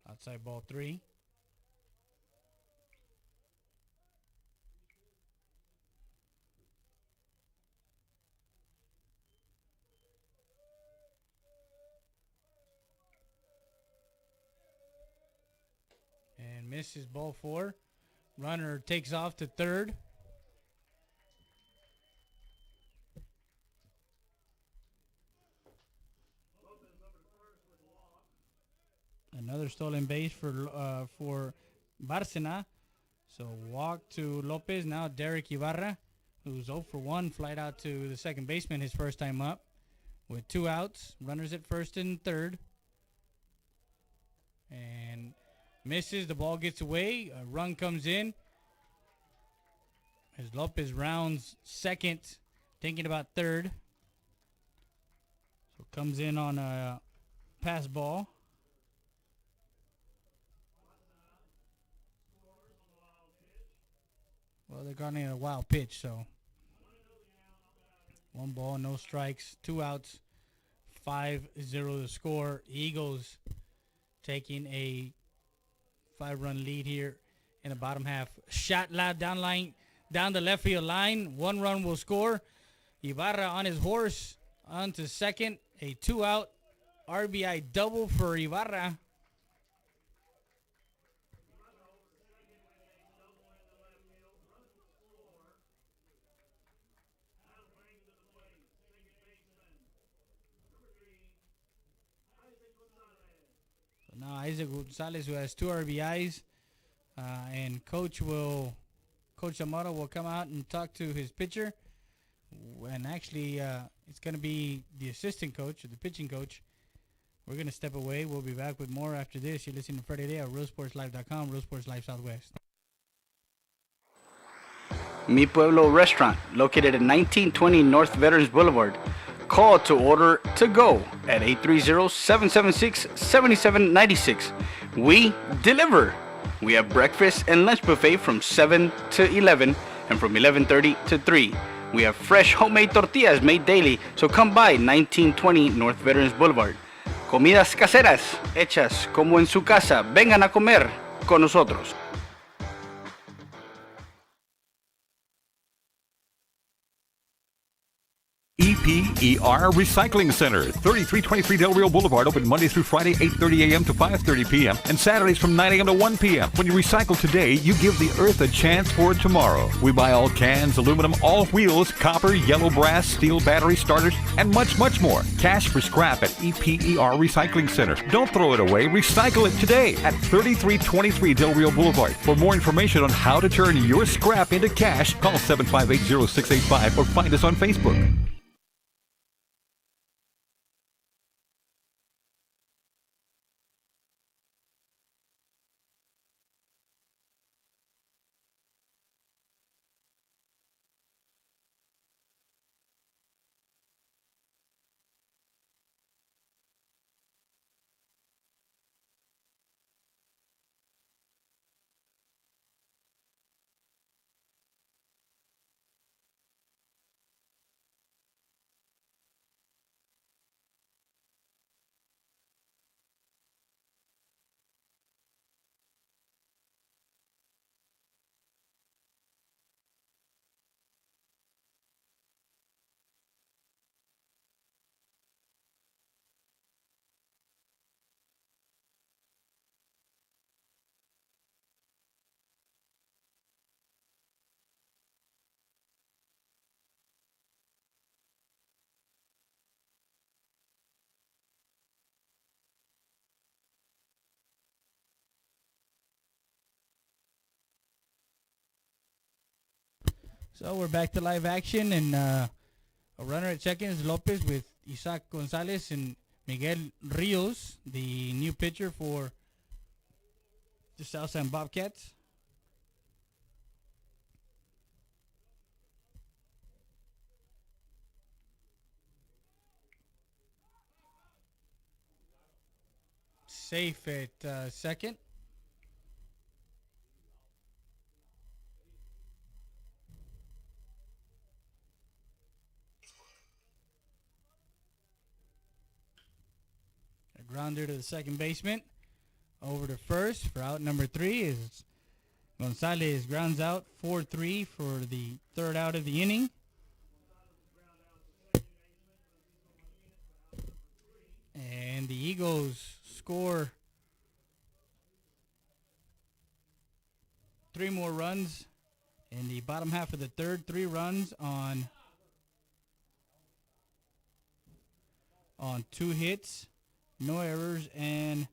Outside ball 3. And misses ball 4. Runner takes off to third. Another stolen base for Barcena. So walk to Lopez. Now Derek Ibarra, who's 0 for 1, flied out to the second baseman his first time up with 2 outs. Runners at first and third. And misses. The ball gets away. A run comes in. As Lopez rounds second, thinking about third. So comes in on a pass ball. Well, they're running a wild pitch, so 1 ball, no strikes, 2 outs, 5-0 the score. Eagles taking a 5-run lead here in the bottom half. Shot loud down the left field line. 1 run will score. Ibarra on his horse onto second. A 2-out RBI double for Ibarra. Now Isaac Gonzalez, who has 2 RBIs, and Coach Zamora will come out and talk to his pitcher. And actually, it's going to be the assistant coach or the pitching coach. We're going to step away. We'll be back with more after this. You're listening to Friday Day at RealSportsLive.com, Real Sports Live Southwest. Mi Pueblo Restaurant, located at 1920 North Veterans Boulevard. Call to order to go at 830-776-7796. We deliver. We have breakfast and lunch buffet from 7 to 11 and from 11:30 to 3. We have fresh homemade tortillas made daily, so come by 1920 North Veterans Boulevard. Comidas caseras, hechas como en su casa. Vengan a comer con nosotros. EPER Recycling Center, 3323 Del Rio Boulevard, open Monday through Friday, 8:30 a.m. to 5:30 p.m. and Saturdays from 9 a.m. to 1 p.m. When you recycle today, you give the earth a chance for tomorrow. We buy all cans, aluminum, all wheels, copper, yellow brass, steel battery starters, and much, much more. Cash for scrap at EPER Recycling Center. Don't throw it away. Recycle it today at 3323 Del Rio Boulevard. For more information on how to turn your scrap into cash, call 758-0685 or find us on Facebook. So we're back to live action, and a runner at second is Lopez with Isaac Gonzalez and Miguel Rios, the new pitcher for the South San Bobcats. Safe at second. A grounder to the second baseman. Over to first for out number 3 is Gonzalez. Grounds out 4-3 for the third out of the inning. And the Eagles score 3 more runs in the bottom half of the third. 3 runs on 2 hits, no errors, and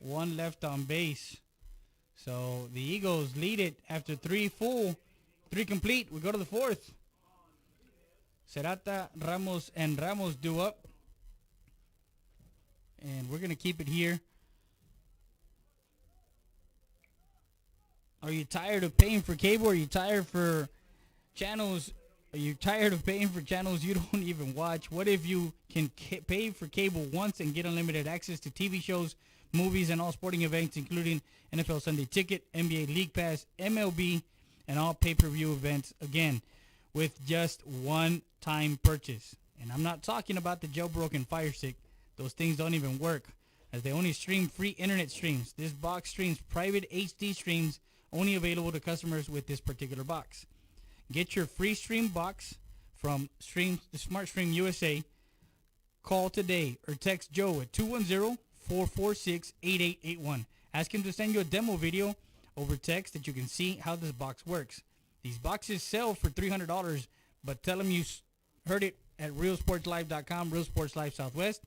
1 left on base. So the Eagles lead it after 3 full, 3 complete. We go to the 4th. Serata, Ramos, and Ramos do up. And we're going to keep it here. Are you tired of paying for cable? Are you tired for channels? Are you tired of paying for channels you don't even watch? What if you can pay for cable once and get unlimited access to TV shows, movies, and all sporting events, including NFL Sunday Ticket, NBA League Pass, MLB, and all pay-per-view events, again, with just one-time purchase? And I'm not talking about the jailbroken Fire Stick. Those things don't even work, as they only stream free internet streams. This box streams private HD streams only available to customers with this particular box. Get your free stream box from Smart Stream USA. Call today or text Joe at 210-446-8881. Ask him to send you a demo video over text that you can see how this box works. These boxes sell for $300, but tell him you heard it at realsportslive.com, Real Sports Live Southwest.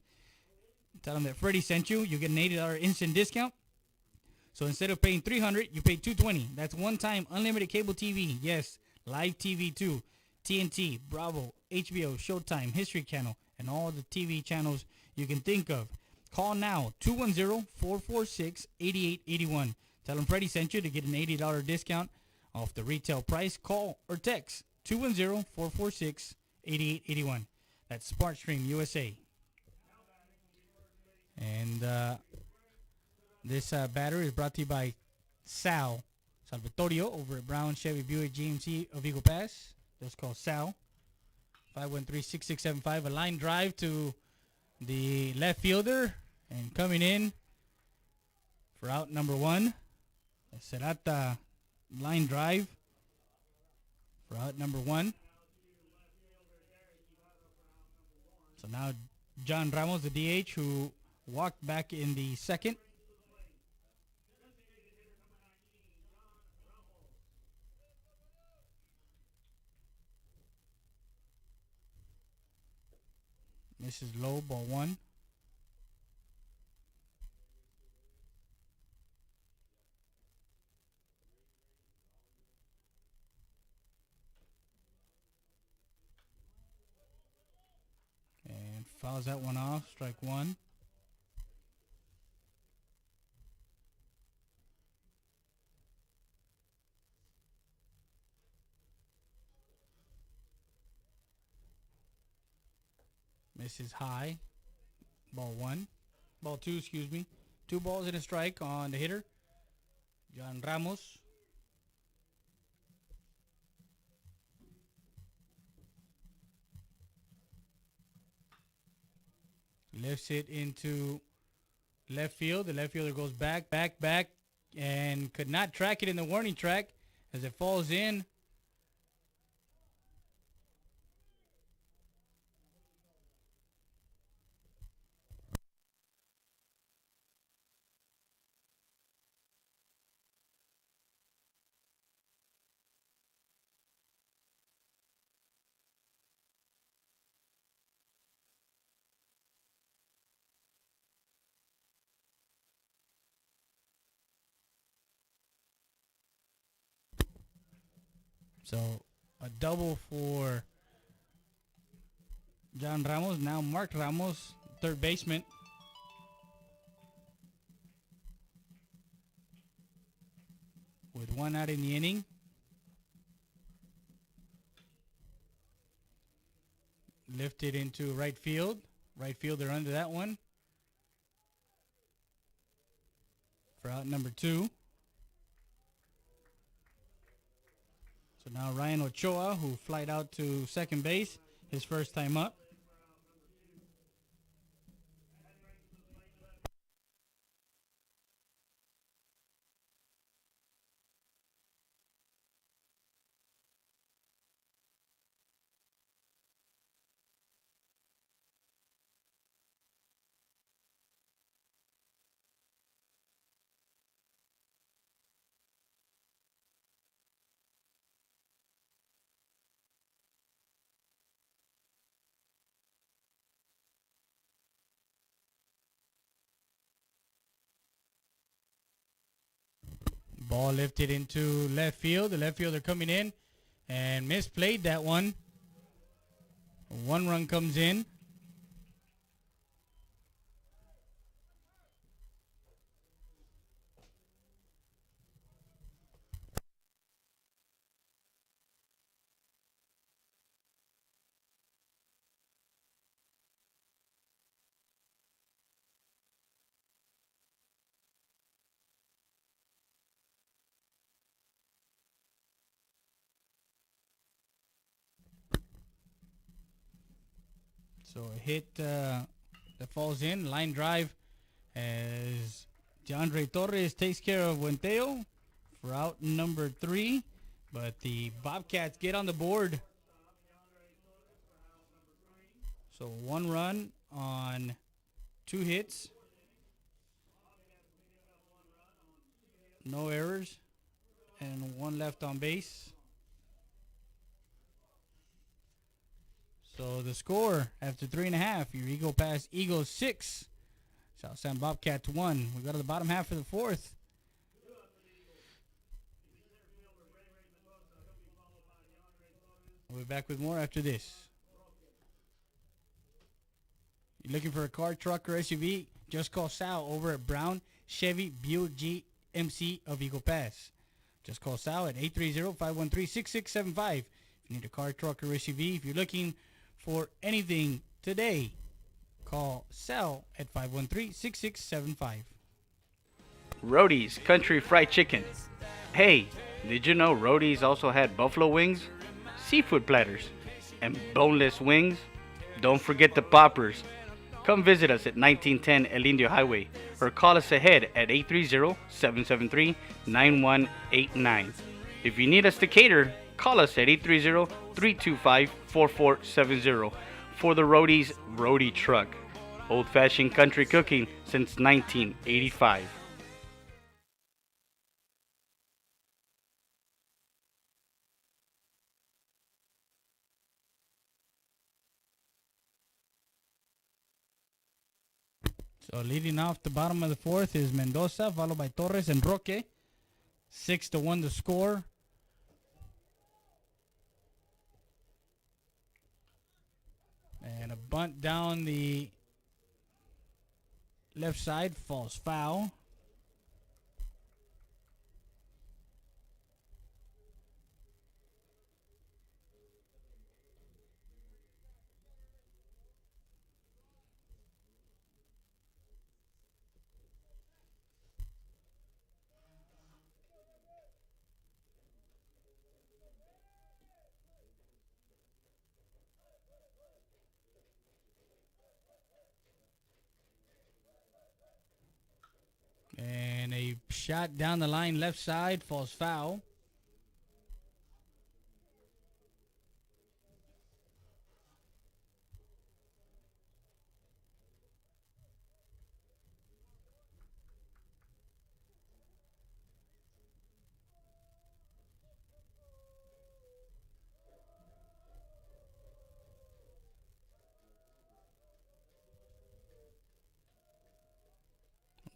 Tell them that Freddie sent you. You get an $80 instant discount. So instead of paying $300, you pay $220. That's one-time unlimited cable TV. Yes, live TV too. TNT, Bravo, HBO, Showtime, History Channel, and all the TV channels you can think of. Call now, 210-446-8881. Tell them Freddie sent you to get an $80 discount off the retail price. Call or text 210-446-8881. That's SmartStream USA. And this batter is brought to you by Sal Salvatorio over at Brown Chevy Buick GMC of Eagle Pass. That's called Sal. 513-6675. A line drive to the left fielder. And coming in for out number 1. Serata line drive for out number 1. So now John Ramos, the DH, who walked back in the second. This is low, ball 1. And fouls that one off, strike 1. Misses high. Ball 1. Ball 2, excuse me. 2 balls and a strike on the hitter, John Ramos. Lifts it into left field. The left fielder goes back, and could not track it in the warning track as it falls in. So a double for John Ramos, now Mark Ramos, third baseman. With one out in the inning. Lifted into right field. Right fielder under that one. For out number 2. So now Ryan Ochoa, who flied out to second base, his first time up. Ball lifted into left field. The left fielder coming in and misplayed that one. One run comes in. So a hit that falls in, line drive, as DeAndre Torres takes care of Buenteo for out number 3. But the Bobcats get on the board. So 1 run on 2 hits. No errors. And 1 left on base. So the score after 3.5, your Eagle Pass Eagles 6, South San Bobcats 1. We go to the bottom half of the 4th. We'll be back with more after this. You're looking for a car, truck, or SUV? Just call Sal over at Brown Chevy Buick GMC of Eagle Pass. Just call Sal at 830-513-6675. If you need a car, truck, or SUV, if you're looking for anything today, call Sal at 513-6675. Roadie's Country Fried Chicken. Hey, did you know Roadie's also had buffalo wings, seafood platters, and boneless wings? Don't forget the poppers. Come visit us at 1910 El Indio Highway or call us ahead at 830-773-9189. If you need us to cater, call us at 830-325-4470 for the Roadie's Roadie Truck. Old-fashioned country cooking since 1985. So leading off the bottom of the 4th is Mendoza, followed by Torres and Roque. 6-1 the score. And a bunt down the left side, falls foul. And a shot down the line left side, falls foul.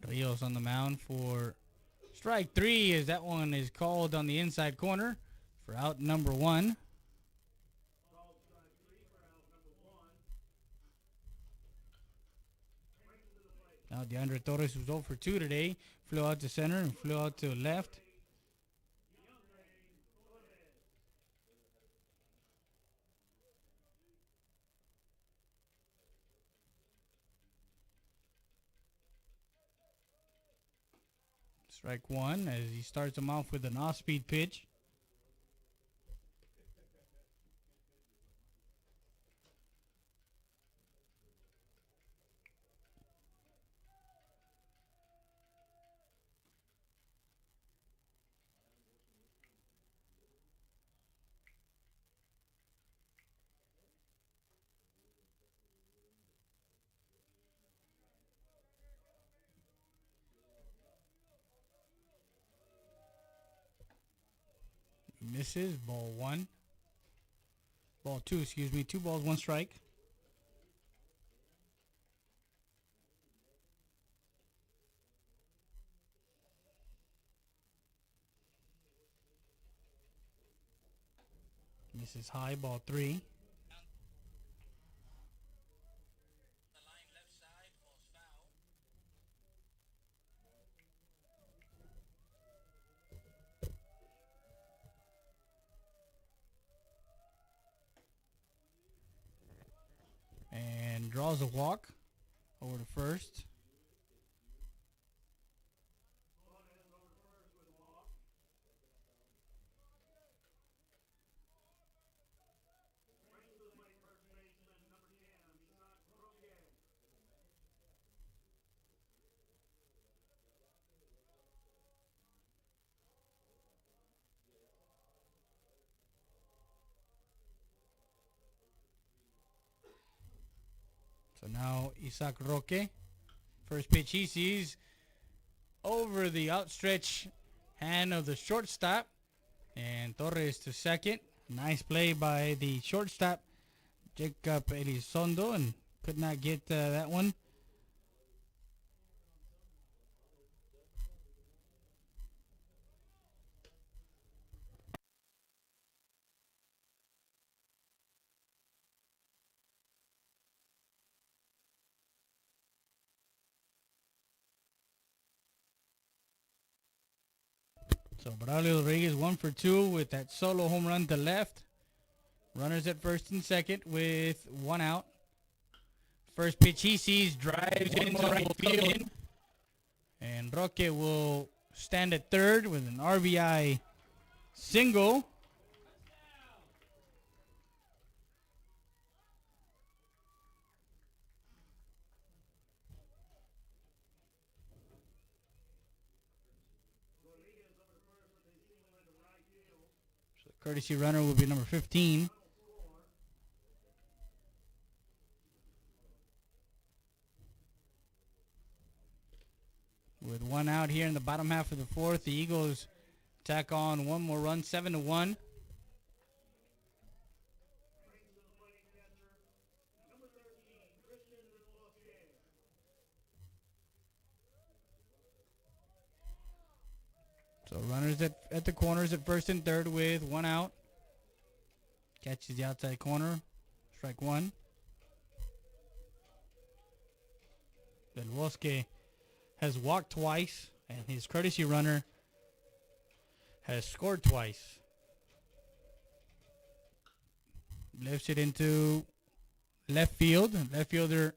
Rios on the mound for strike 3, as that one is called on the inside corner for out number 1. Now DeAndre Torres, who's 0 for 2 today, flew out to center and flew out to left. Strike one as he starts him off with an off-speed pitch. Misses. Ball one. Ball two, excuse me. 2 balls, 1 strike. Misses high. Ball 3. And draws a walk over to first. So now Isaac Roque, first pitch he sees over the outstretched hand of the shortstop, and Torres to second. Nice play by the shortstop, Jacob Elizondo, and could not get that one. So Braulio Rodriguez 1 for 2 with that solo home run to left. Runners at first and second with 1 out. First pitch he sees, drives into right field. And Roque will stand at third with an RBI single. So courtesy runner will be number 15. With 1 out here in the bottom half of the fourth, the Eagles tack on 1 more run, 7-1. So runners at the corners at first and third with 1 out. Catches the outside corner. Strike 1. Del Bosque has walked twice, and his courtesy runner has scored twice. Lifts it into left field. Left fielder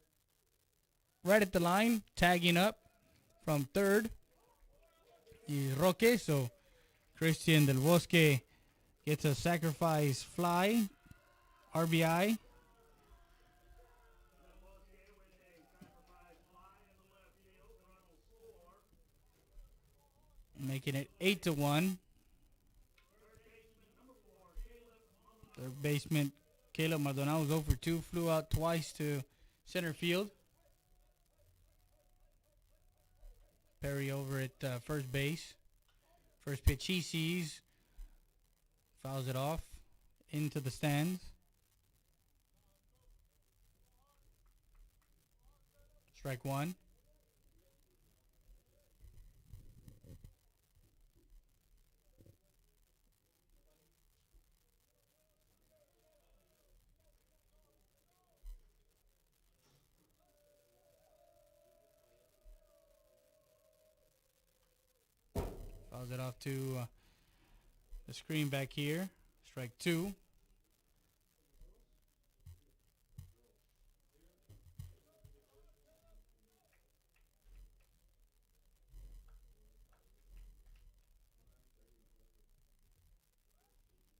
right at the line, tagging up from third is Roque. So Christian Del Bosque gets a sacrifice fly, RBI. Making it 8-1. Third baseman Caleb Maldonado was 0 for 2, flew out twice to center field. Perry over at first base. First pitch he sees, fouls it off into the stands. Strike 1. Fouls it off to the screen back here. Strike 2.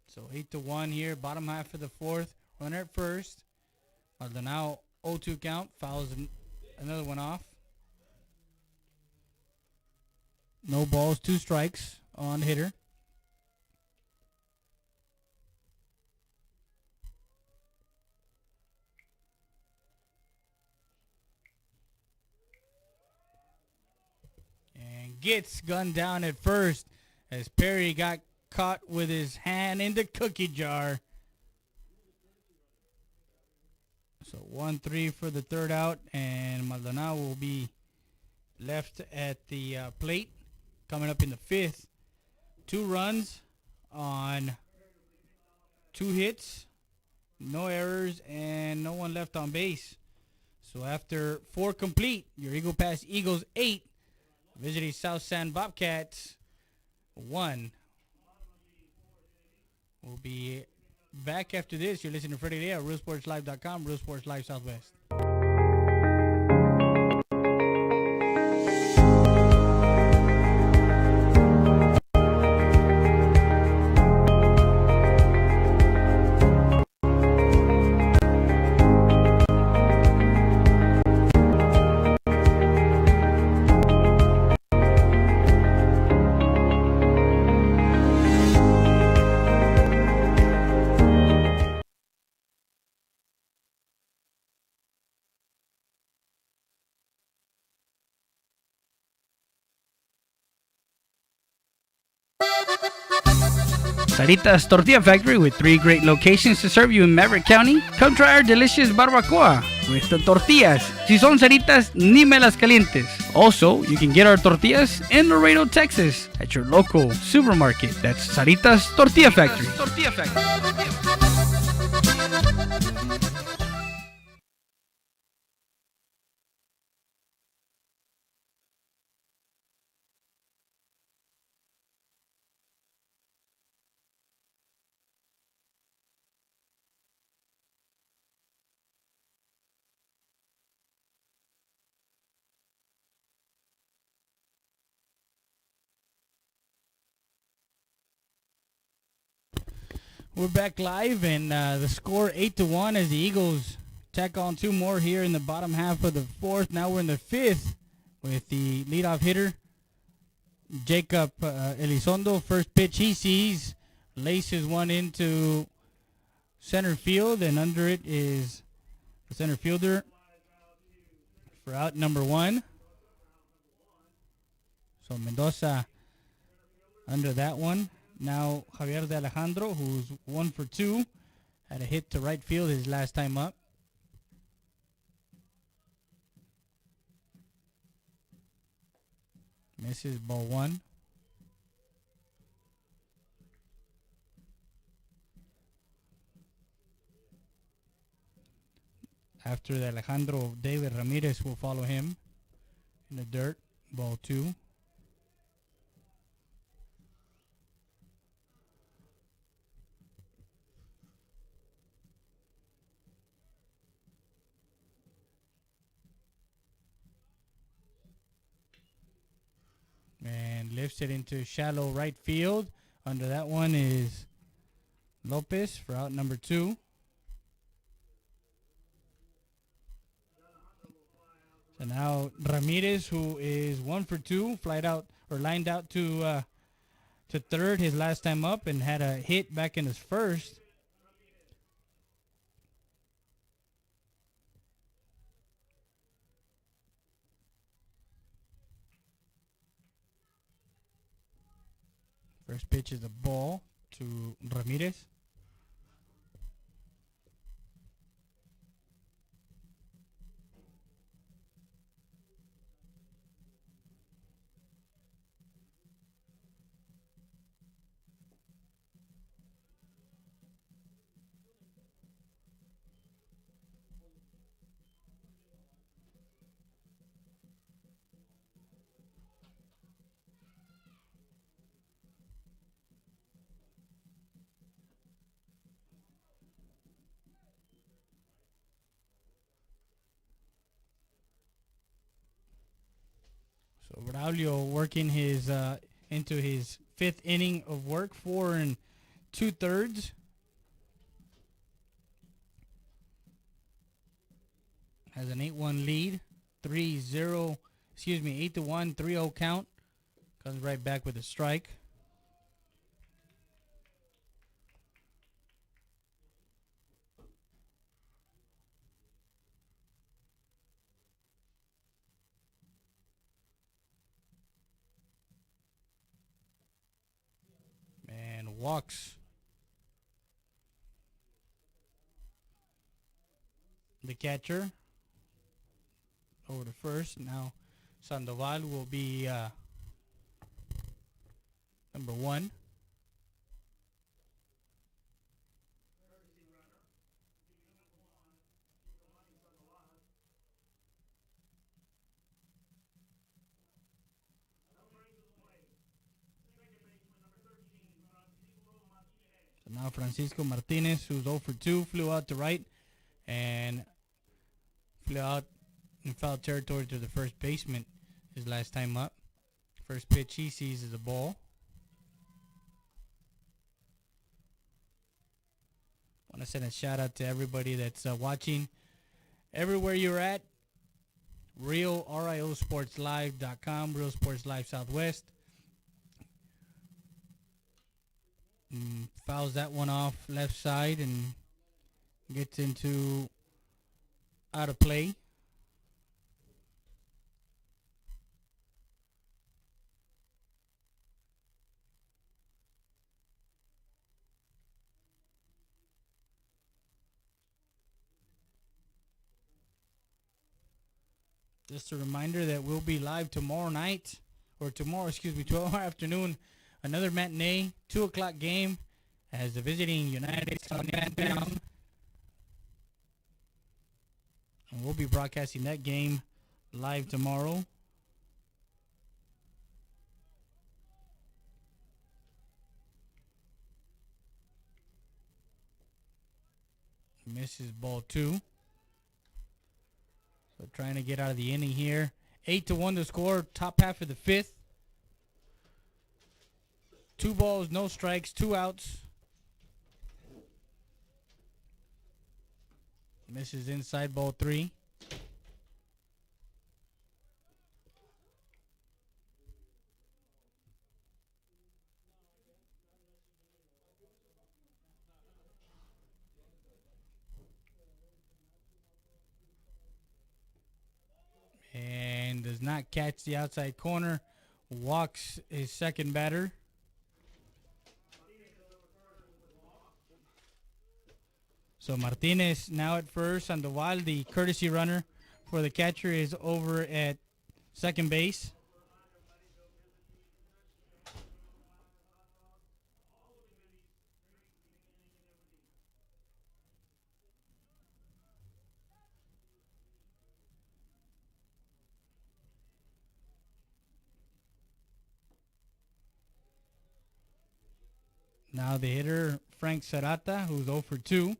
So 8-1 here, bottom half of the fourth. Runner at first. Maldonado 0-2 count. Fouls another one off. No balls, 2 strikes on hitter. And gets gunned down at first as Perry got caught with his hand in the cookie jar. So 1-3 for the third out, and Maldonado will be left at the plate coming up in the fifth. 2 runs on 2 hits, no errors, and no one left on base. So after 4 complete, your Eagle Pass Eagles 8, visiting South San Bobcats 1. We'll be back after this. You're listening to Freddie Day at RealSportsLive.com, Real Sports Live Southwest. Saritas Tortilla Factory with 3 great locations to serve you in Maverick County. Come try our delicious barbacoa with the tortillas. Si son saritas, ni me las calientes. Also, you can get our tortillas in Laredo, Texas at your local supermarket. That's Saritas Tortilla Factory. We're back live, and the score 8-1 as the Eagles tack on 2 more here in the bottom half of the fourth. Now we're in the fifth with the leadoff hitter, Jacob Elizondo. First pitch he sees, laces one into center field, and under it is the center fielder for out number 1. So Mendoza under that one. Now Javier de Alejandro, who's 1 for 2, had a hit to right field his last time up. Misses, ball 1. After the Alejandro, David Ramirez will follow him in the dirt, ball 2. And lifts it into shallow right field. Under that one is Lopez for out number 2. So now Ramirez, who is 1 for 2, flied out or lined out to third his last time up and had a hit back in his first. First pitch is a ball to Ramirez. So Braulio working his into his 5th inning of work, 4 2/3. Has an 8-1 lead, 3-0. Excuse me, 8-1, 3-0 count. Comes right back with a strike. And walks the catcher over to first. Now Sandoval will be number 1. So now Francisco Martinez, who's 0 for 2, flew out to right and flew out in foul territory to the first baseman his last time up. First pitch he sees is a ball. Want to send a shout out to everybody that's watching everywhere you're at. RioSportsLive.com, Real Sports Live Southwest. Fouls that one off left side and gets into out of play. Just a reminder that we'll be live tomorrow night, or tomorrow, 12 afternoon. Another matinee, 2 o'clock game as the visiting United States down. And we'll be broadcasting that game live tomorrow. Misses ball 2. So trying to get out of the inning here. 8-1 to score, top half of the 5th. 2 balls, no strikes, 2 outs. Misses inside, ball 3. And does not catch the outside corner. Walks his second batter. So Martinez now at first. Sandoval, the courtesy runner for the catcher, is over at second base. Now the hitter, Frank Serrata, who's 0 for 2.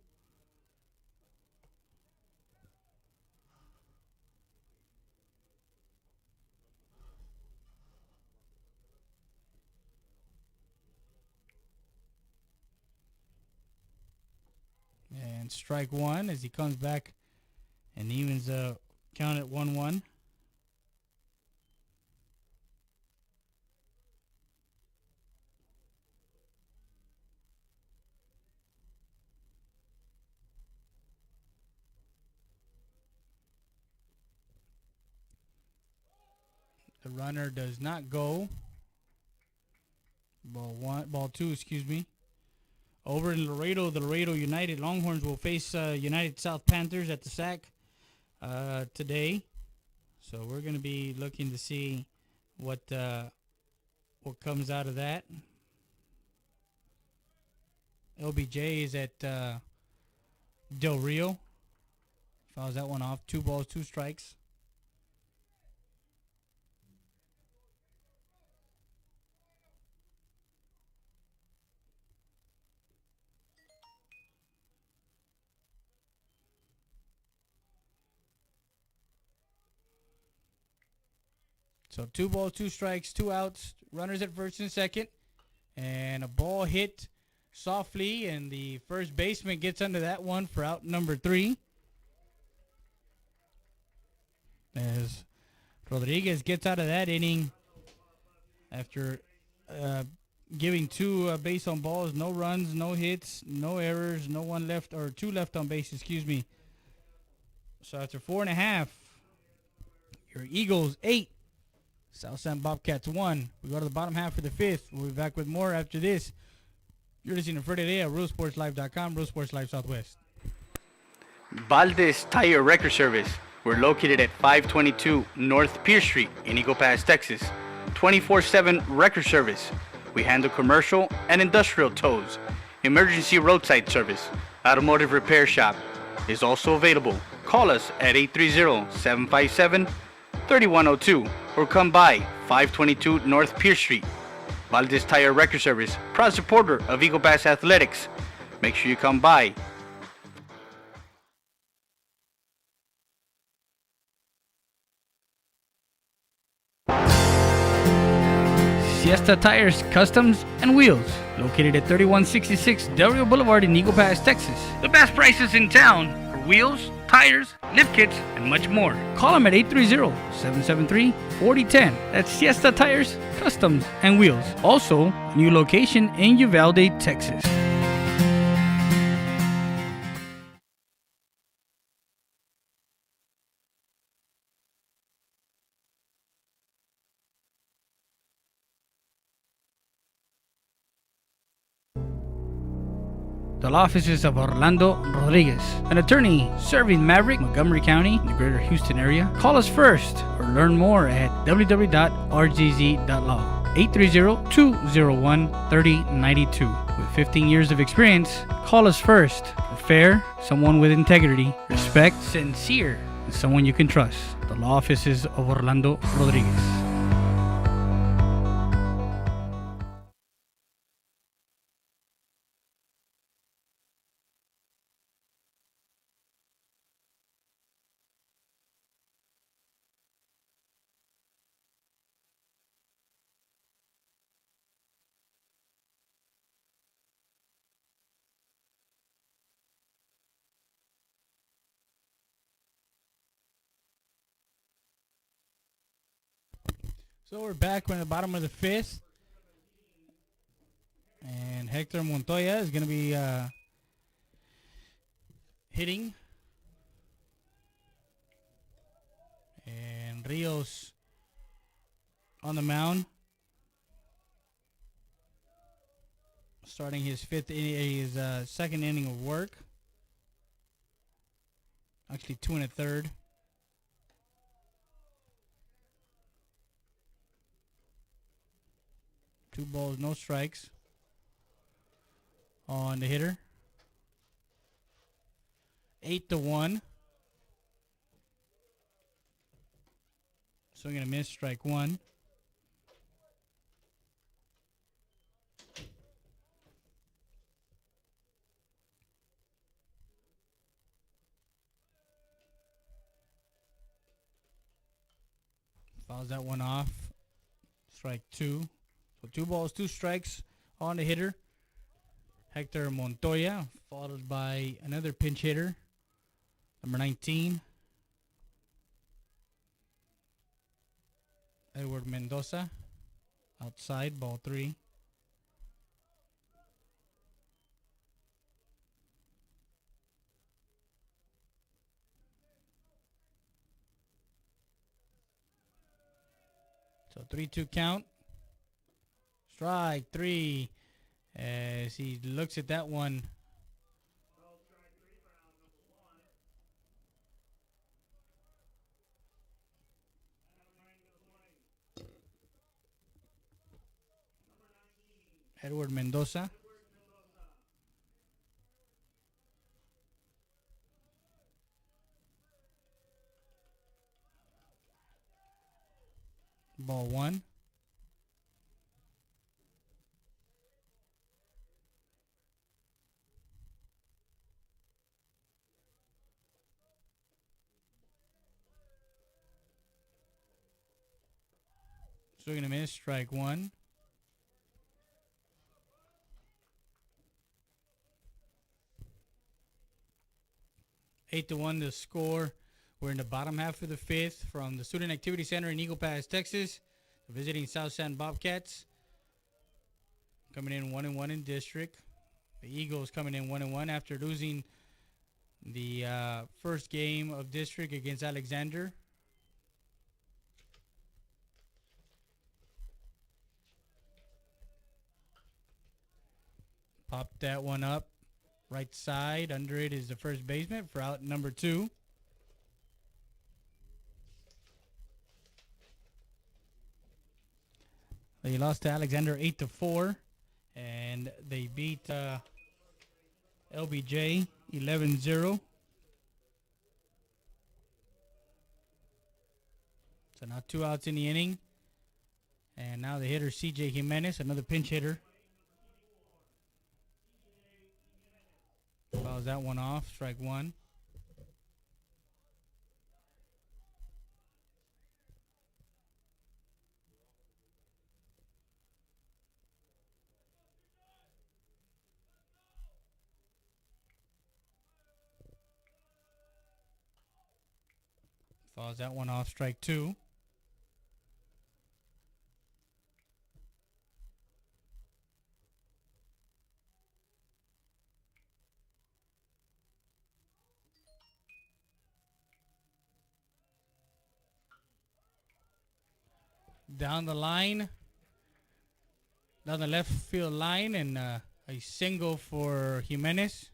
And strike 1 as he comes back and evens the count at 1-1. The runner does not go. Ball 2, excuse me. Over in Laredo, the Laredo United Longhorns will face United South Panthers at the SAC today. So we're going to be looking to see what comes out of that. LBJ is at Del Rio. Fouls that one off. 2 balls, 2 strikes. So 2 balls, 2 strikes, 2 outs, runners at first and second, and a ball hit softly, and the first baseman gets under that one for out number 3. As Rodriguez gets out of that inning after giving 2 base on balls, no runs, no hits, no errors, no one left, or 2 left on base, excuse me. So after 4.5, your Eagles 8, South San Bobcats 1. We go to the bottom half of the 5th. We'll be back with more after this. You're listening to Friday Day at RealSportsLive.com, Real Sports Live Southwest. Valdez Tire Record Service. We're located at 522 North Pierce Street in Eagle Pass, Texas. 24/7 record service. We handle commercial and industrial tows. Emergency roadside service. Automotive repair shop is also available. Call us at 830-757-3102 or come by 522 North Pierce Street. Valdez Tire Record Service, proud supporter of Eagle Pass Athletics. Make sure you come by. Siesta Tires, Customs, and Wheels, located at 3166 Del Rio Boulevard in Eagle Pass, Texas. The best prices in town for wheels, tires, lift kits, and much more. Call them at 830-773-4010. That's Siesta Tires, Customs, and Wheels. Also, a new location in Uvalde, Texas. The law offices of Orlando Rodriguez, an attorney serving Maverick, Montgomery County, and the greater Houston area. Call us first or learn more at www.rgz.law. 830-201-3092. With 15 years of experience, call us first for fair, someone with integrity, respect, sincere, and someone you can trust. The law offices of Orlando Rodriguez. So we're back. We're in the bottom of the 5th. And Hector Montoya is going to be hitting. And Rios on the mound. Starting his second inning of work. Actually 2 1/3. 2 balls, no strikes on the hitter. 8-1. Swing and a miss, strike 1. Fouls that one off. Strike 2. So 2 balls, 2 strikes on the hitter, Hector Montoya, followed by another pinch hitter, number 19, Edward Mendoza, outside, ball 3. So 3-2 count. Strike 3 as he looks at that one. Edward Mendoza. Ball 1. Swing and a miss, strike one. Eight to 1 to score. We're in the bottom half of the fifth from the Student Activity Center in Eagle Pass, Texas. Visiting South San Bobcats. Coming in 1-1 in district. The Eagles coming in 1-1 after losing the first game of district against Alexander. Pop that one up. Right side. Under it is the first baseman for out number 2. They lost to Alexander 8-4. And they beat LBJ 11-0. So now 2 outs in the inning. And now the hitter, CJ Jimenez, another pinch hitter. Fouls that one off, strike one. Fouls that one off, strike two. Down the line, down the left field line, and a single for Jimenez.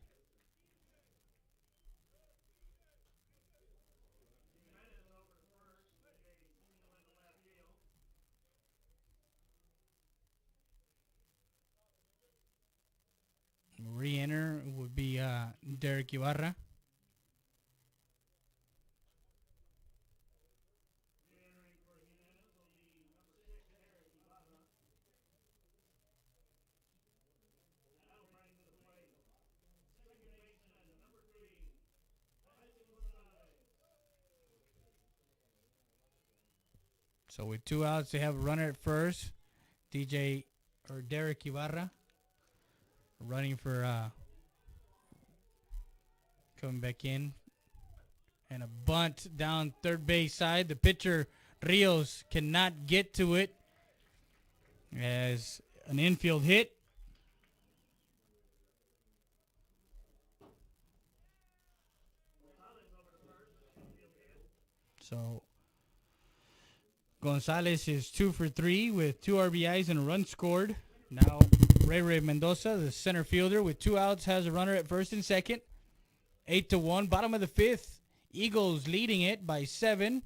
Re-enter would be Derek Ibarra. So with 2 outs, they have a runner at first. Derek Ibarra running for coming back in. And a bunt down third base side. The pitcher, Rios, cannot get to it as an infield hit. So Gonzalez is 2 for 3 with 2 RBIs and a run scored. Now Ray Mendoza, the center fielder, with 2 outs, has a runner at first and second. 8-1, bottom of the fifth. Eagles leading it by 7.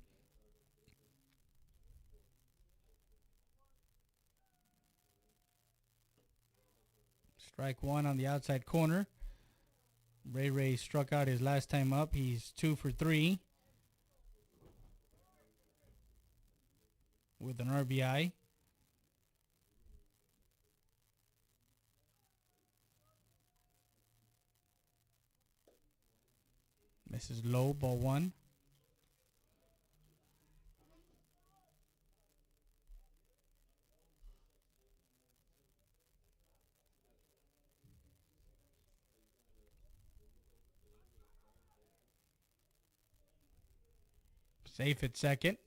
Strike one on the outside corner. Ray struck out his last time up. He's 2 for 3 with an RBI. This is low, ball one. Safe at second.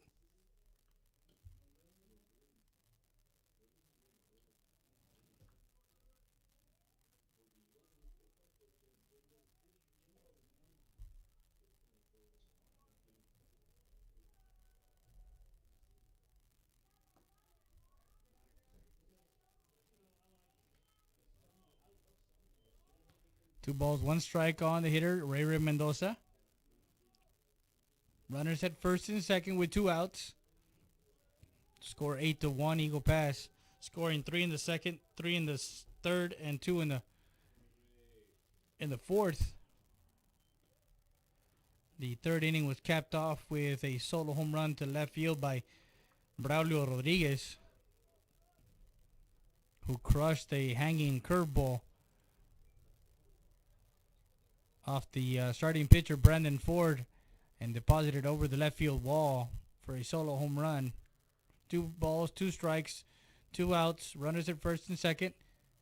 Two balls, one strike on the hitter, Ray Mendoza. Runners at first and second with 2 outs. Score 8-1, Eagle Pass. Scoring 3 in the second, 3 in the third, and 2 in the fourth. The third inning was capped off with a solo home run to left field by Braulio Rodriguez, who crushed a hanging curveball off the starting pitcher Brandon Ford and deposited over the left field wall for a solo home run 2 balls, 2 strikes, 2 outs, runners at first and second,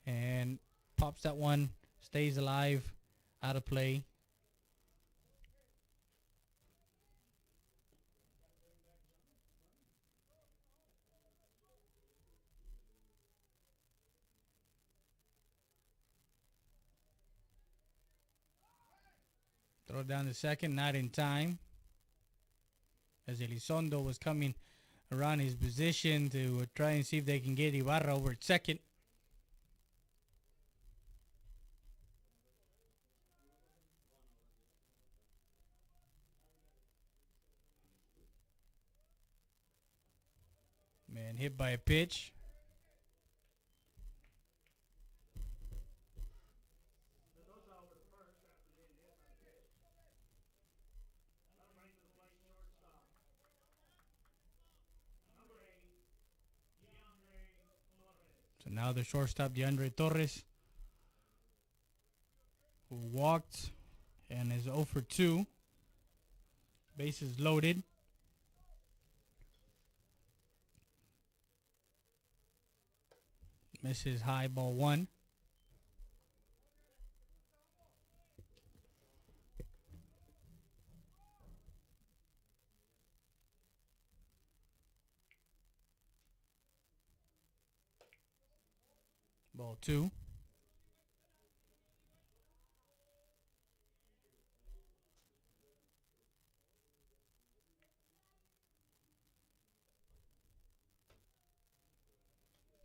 and pops that one, stays alive, out of play. Throw down to second, not in time. As Elizondo was coming around his position to try and see if they can get Ibarra over at second. Man hit by a pitch. So now the shortstop, DeAndre Torres, who walked and is 0 for 2. Bases loaded. Misses high, ball 1. Ball 2.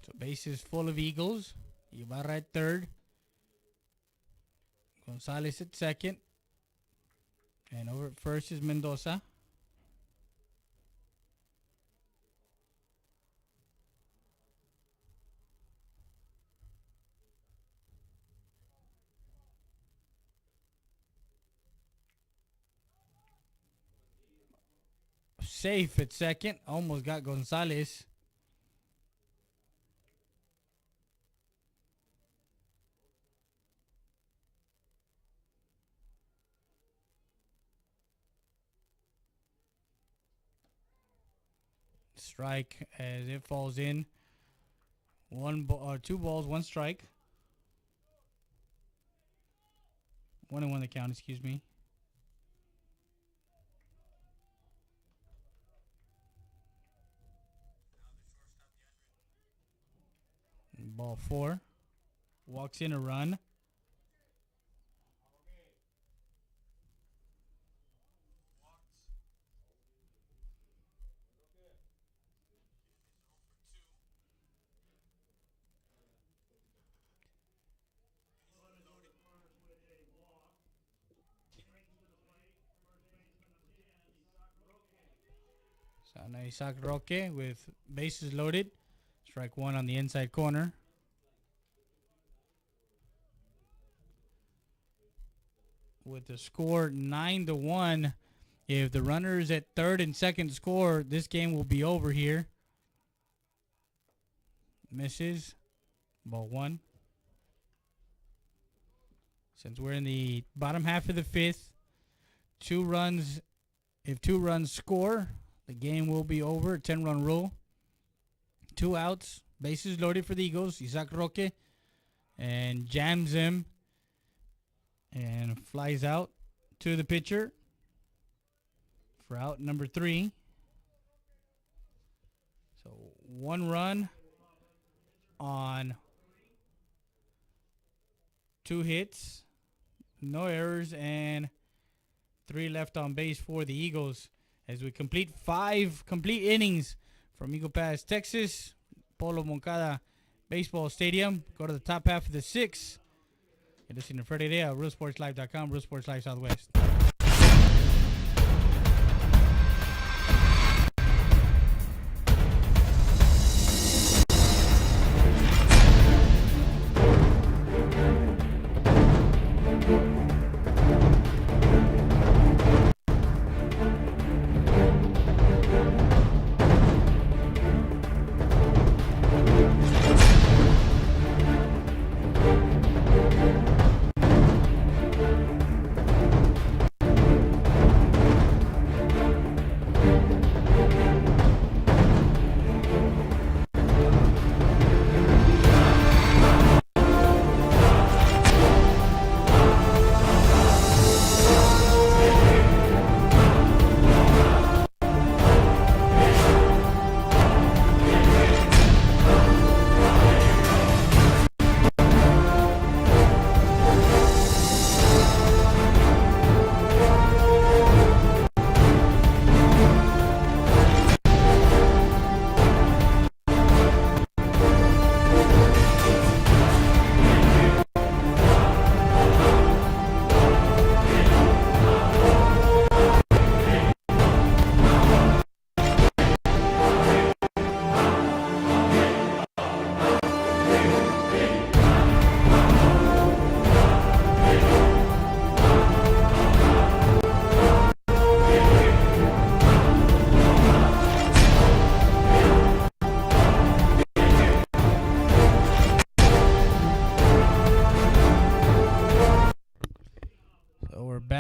So bases full of Eagles. Ibarra at third. Gonzalez at second. And over at first is Mendoza. Safe at second. Almost got Gonzalez. Strike as it falls in. 2 balls, 1 strike. 1-1 the count, excuse me. Ball 4. Walks in a run. So now Isaac Roque with bases loaded. Strike 1 on the inside corner. With the score 9-1, if the runners at third and second score, this game will be over here. Misses. Ball 1. Since we're in the bottom half of the 5th, 2 runs. If 2 runs score, the game will be over. 10-run rule. 2 outs. Bases loaded for the Eagles. Isaac Roque. And jams him. And flies out to the pitcher for out number 3. So 1 run on 2 hits. No errors and 3 left on base for the Eagles as we complete 5 complete innings from Eagle Pass, Texas, Polo Moncada Baseball Stadium. Go to the top half of the 6th. You're listening to Freddie Day at RealSportsLive.com, Real Sports Live Southwest.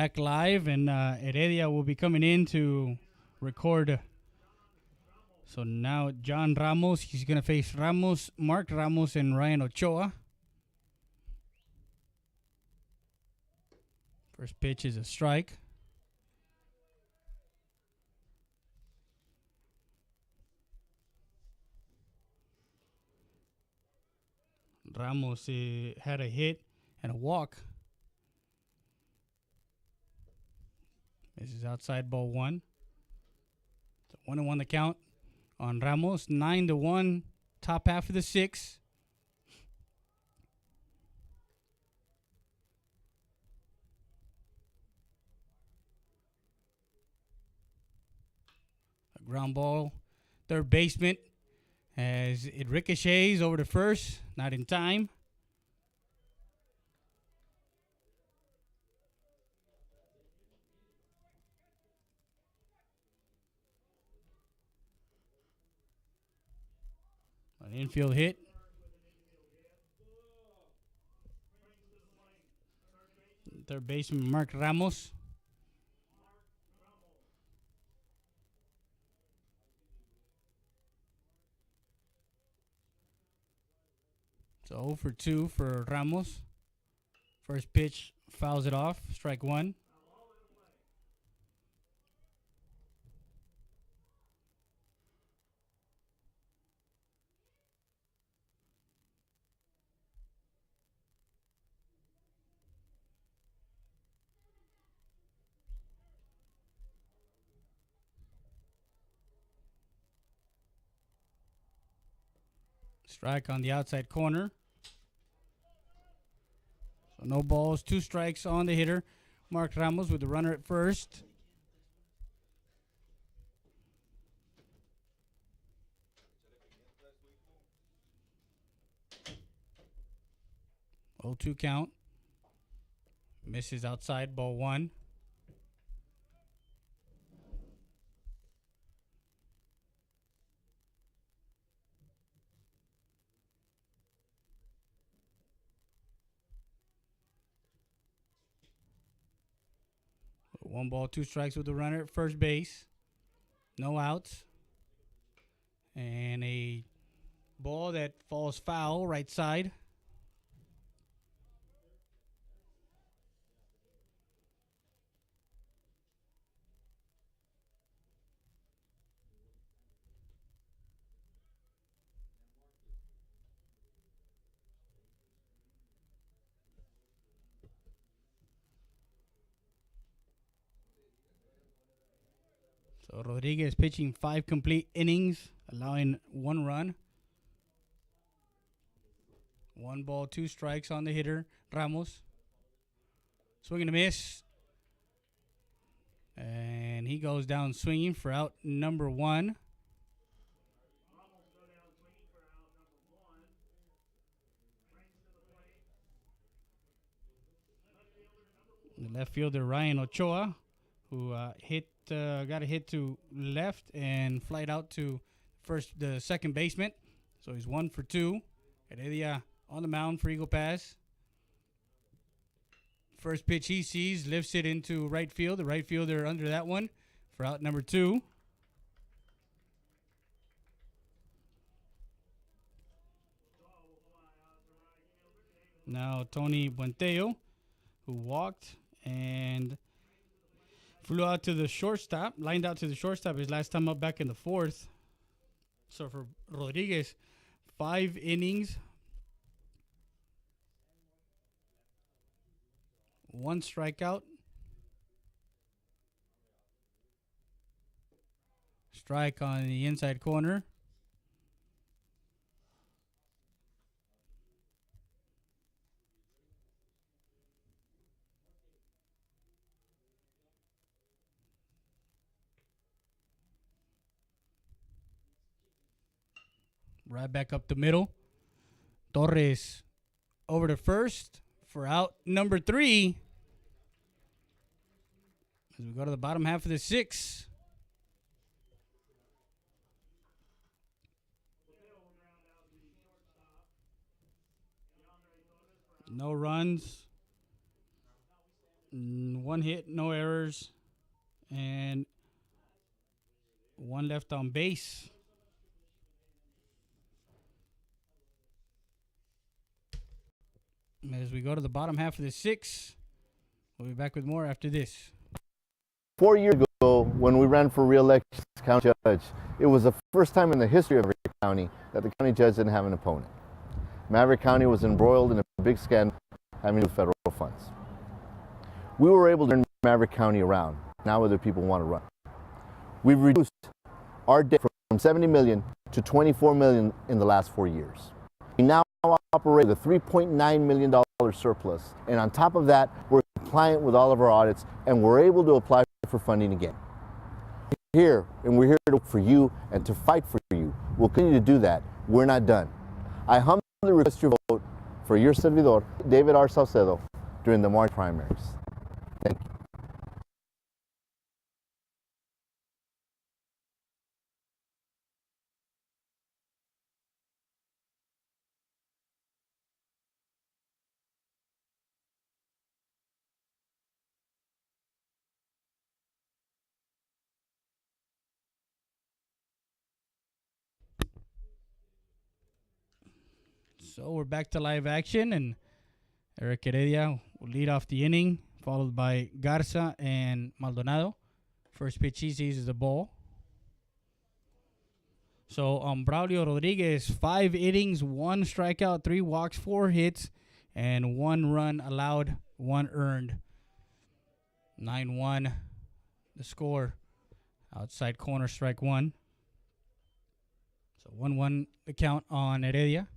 back live, and Heredia will be coming in to record. So now John Ramos, he's going to face Ramos, Mark Ramos, and Ryan Ochoa. First pitch is a strike. Ramos had a hit and a walk. This is outside ball one. So 1-1 the count on Ramos. 9-1, top half of the sixth. A ground ball, third baseman, as it ricochets over to first. Not in time. An infield hit. Third baseman Mark Ramos. So 0 for 2 for Ramos. First pitch fouls it off. Strike one. Strike on the outside corner. So no balls, 2 strikes on the hitter. Mark Ramos with the runner at first. Oh, 2 count. Misses outside, ball one. One ball, 2 strikes with the runner at first base. No outs. And a ball that falls foul, right side. So Rodriguez pitching 5 complete innings, allowing 1 run. 1 ball, 2 strikes on the hitter, Ramos. Swing and a miss. And he goes down swinging for out number 1. The left fielder, Ryan Ochoa, who got a hit to left and flied out to the second baseman. So he's 1 for 2. Heredia on the mound for Eagle Pass. First pitch he sees, lifts it into right field. The right fielder under that one for out number 2. Now Tony Buenteo, who walked and flew out to the shortstop, lined out to the shortstop his last time up back in the 4th. So for Rodriguez, 5 innings, 1 strikeout. Strike on the inside corner. Right back up the middle. Torres over to first for out number 3. As we go to the bottom half of the 6th. No runs. One hit, no errors, and one left on base. As we go to the bottom half of the sixth, we'll be back with more after this. 4 years ago, when we ran for re-election as county judge, it was the first time in the history of Maverick County that the county judge didn't have an opponent. Maverick County was embroiled in a big scandal having to do with federal funds. We were able to turn Maverick County around. Now other people want to run. We've reduced our debt from $70 million to $24 million in the last 4 years. We now operate with a $3.9 million surplus, and on top of that, we're compliant with all of our audits, and we're able to apply for funding again. We're here, and we're here for you and to fight for you. We'll continue to do that. We're not done. I humbly request your vote for your servidor, David R. Saucedo, during the March primaries. Thank you. So we're back to live action, and Eric Heredia will lead off the inning, followed by Garza and Maldonado. First pitch he sees is the ball. So Braulio Rodriguez, 5 innings, 1 strikeout, 3 walks, 4 hits, and 1 run allowed, 1 earned. 9-1 the score. Outside corner, strike 1. So 1-1 the count on Heredia.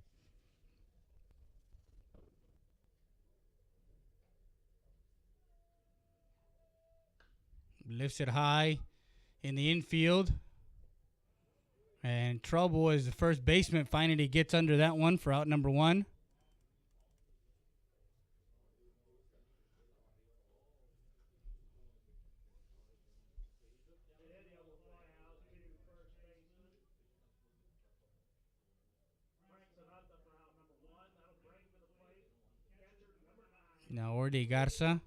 Lifts it high in the infield. And trouble as the first baseman finally gets under that one for out number 1. Now Ordi Garza.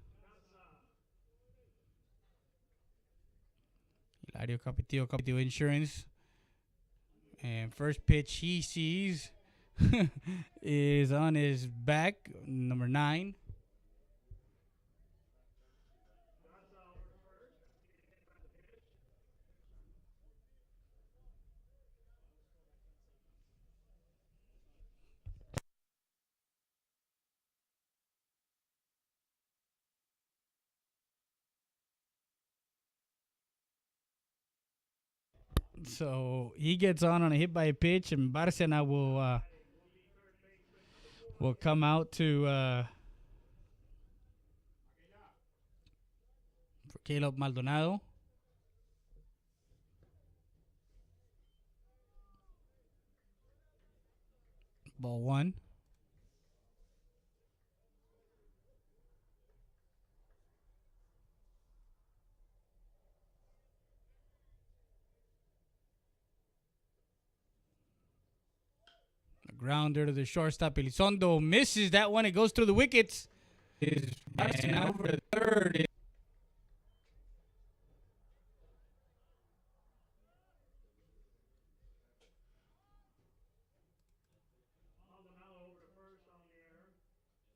Hilario Capetillo Insurance. And first pitch he sees is on his back, number 9. So he gets on a hit by a pitch, and Barcena will come out to for Caleb Maldonado. Ball 1. Grounder to the shortstop. Elizondo misses that one. It goes through the wickets. Is over the third.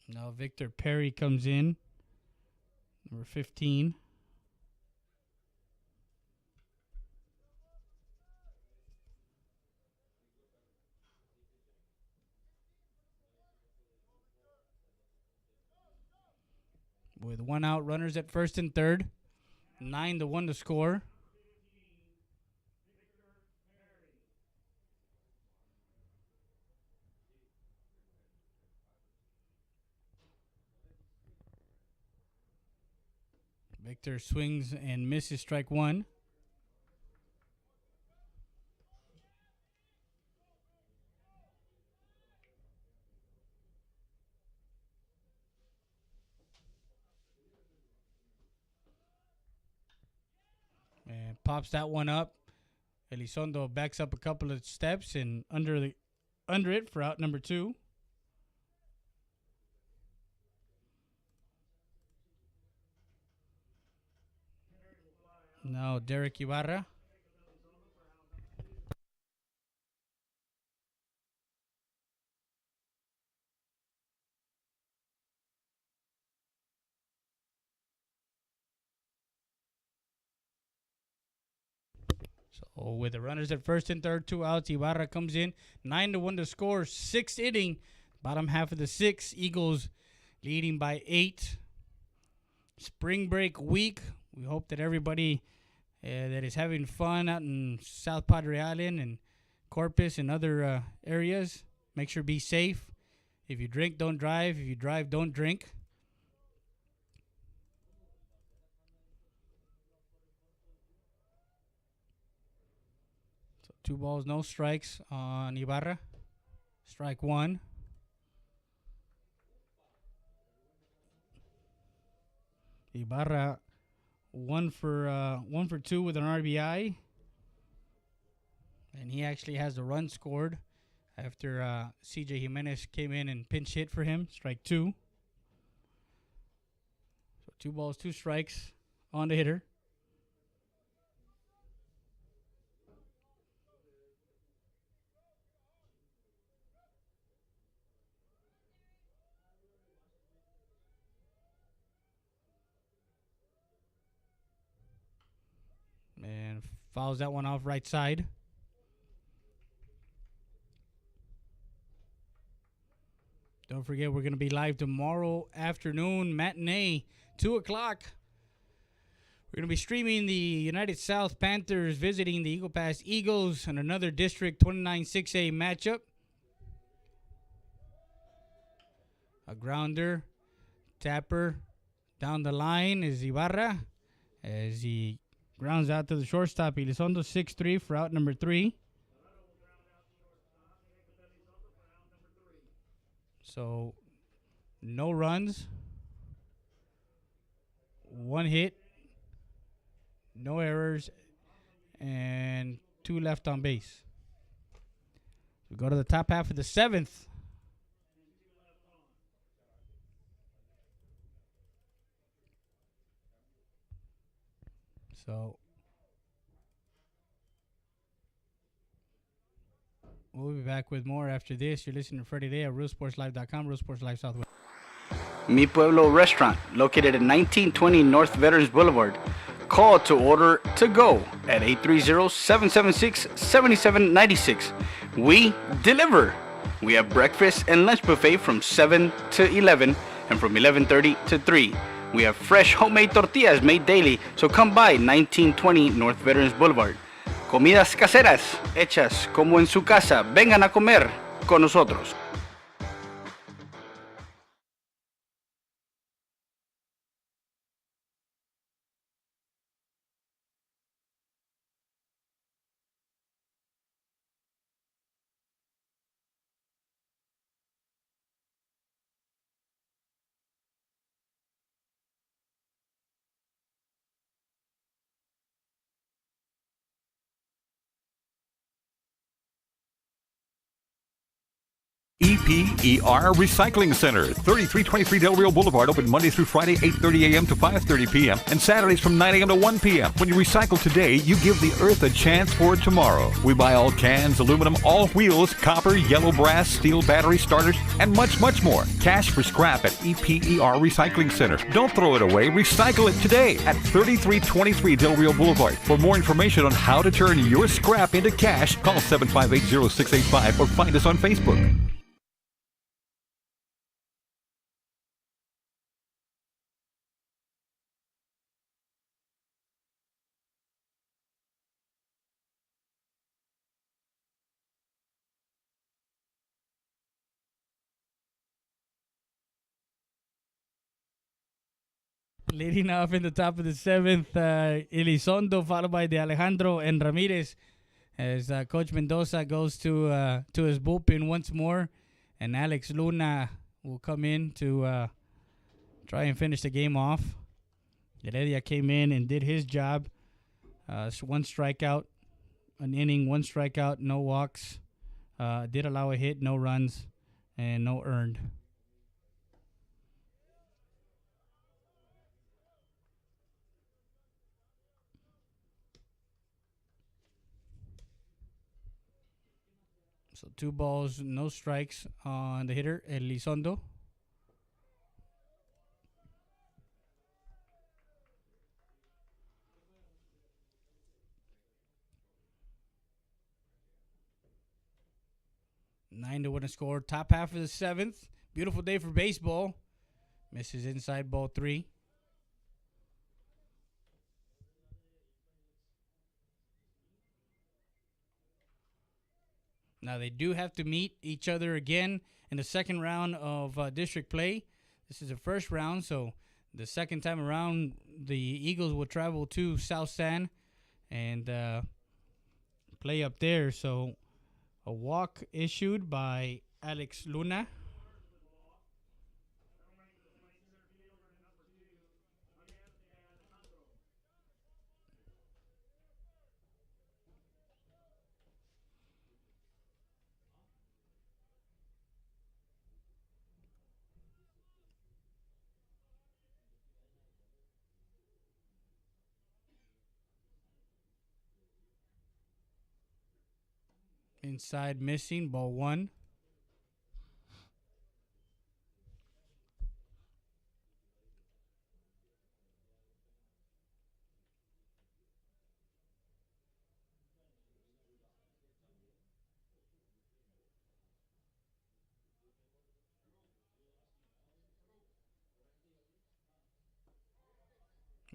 Now Victor Perry comes in. Number 15. With 1 out, runners at first and third. 9-1 to score. Victor swings and misses strike 1. And pops that one up. Elizondo backs up a couple of steps and under it for out number 2. No, Derek Ibarra. So with the runners at first and third, 2 outs, Ibarra comes in 9-1 to score. 6th inning, bottom half of the 6th. Eagles leading by 8. Spring break week. We hope that everybody that is having fun out in South Padre Island and Corpus and other areas, make sure to be safe. If you drink, don't drive. If you drive, don't drink. So 2 balls, no strikes on Ibarra. Strike 1. Ibarra 1 for 2 with an RBI, and he actually has the run scored after CJ Jimenez came in and pinch hit for him. Strike 2. So 2 balls, 2 strikes on the hitter. And fouls that one off right side. Don't forget, we're going to be live tomorrow afternoon, matinee, 2 o'clock. We're going to be streaming the United South Panthers visiting the Eagle Pass Eagles in another District 29 6A matchup. A grounder, tapper down the line is Ibarra as he grounds out to the shortstop. Elizondo 6-3 for out number 3. So, no runs, 1 hit, no errors, and 2 left on base. We go to the top half of the 7th. So, we'll be back with more after this. You're listening to Freddie Day at RealSportsLive.com, Real Sports Live Southwest. Mi Pueblo Restaurant, located at 1920 North Veterans Boulevard. Call to order to go at 830-776-7796. We deliver. We have breakfast and lunch buffet from 7 to 11 and from 11:30 to 3. We have fresh homemade tortillas made daily, so come by 1920 North Veterans Boulevard. Comidas caseras, hechas como en su casa. Vengan a comer con nosotros. EPER Recycling Center, 3323 Del Rio Boulevard, open Monday through Friday, 8:30 a.m. to 5:30 p.m. and Saturdays from 9 a.m. to 1 p.m. When you recycle today, you give the earth a chance for tomorrow. We buy all cans, aluminum, all wheels, copper, yellow brass, steel battery starters, and much, much more. Cash for scrap at EPER Recycling Center. Don't throw it away. Recycle it today at 3323 Del Rio Boulevard. For more information on how to turn your scrap into cash, call 758-0685 or find us on Facebook. Leading off in the top of the 7th, Elizondo, followed by De Alejandro and Ramirez, as Coach Mendoza goes to his bullpen once more, and Alex Luna will come in to try and finish the game off. Heredia came in and did his job. 1 strikeout, an inning, 1 strikeout, no walks. Did allow a hit, no runs, and no earned. So 2 balls, no strikes on the hitter, Elizondo. Nine to win a score. Top half of the 7th. Beautiful day for baseball. Misses inside, ball 3. Now they do have to meet each other again in the second round of district play. This is the first round, so the second time around, the Eagles will travel to South San and play up there. So a walk issued by Alex Luna. Inside missing, ball 1.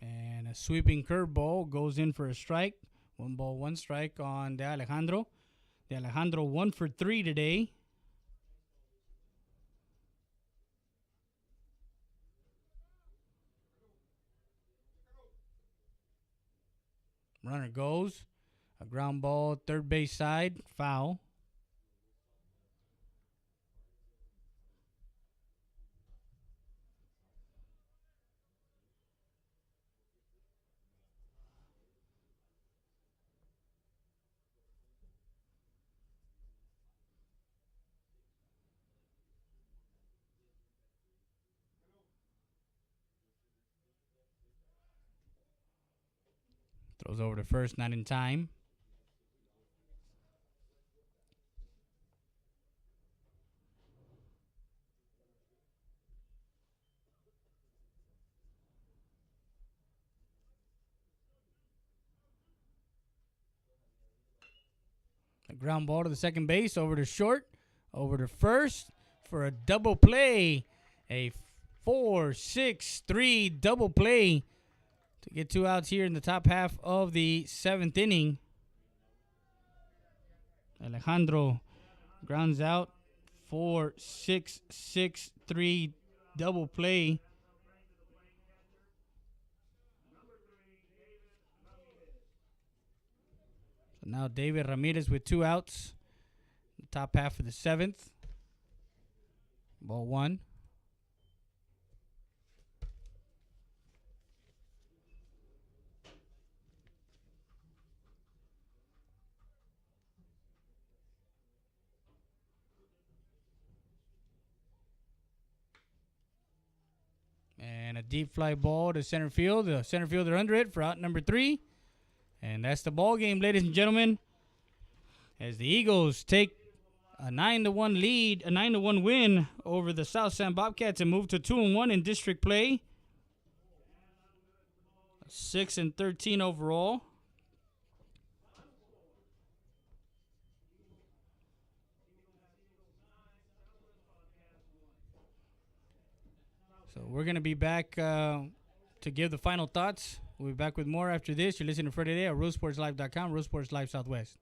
And a sweeping curveball goes in for a strike. 1 ball, 1 strike on De Alejandro. De Alejandro 1 for 3 today. Runner goes. A ground ball, third base side, foul. Throws over to first, not in time. A ground ball to the second base, over to short, over to first for a double play. A 4-6-3 double play to get 2 outs here in the top half of the 7th inning. Alejandro grounds out. 4-6-6-3 double play. So now David Ramirez with 2 outs. The top half of the 7th. Ball 1. And a deep fly ball to center field. The center fielder under it for out number 3. And that's the ball game, ladies and gentlemen. As the Eagles take a 9-1 lead, a 9-1 win over the South San Bobcats and move to 2-1 in district play. 6-13 overall. So we're going to be back to give the final thoughts. We'll be back with more after this. You're listening to Friday Day at RuleSportsLive.com, Rule Sports Live Southwest.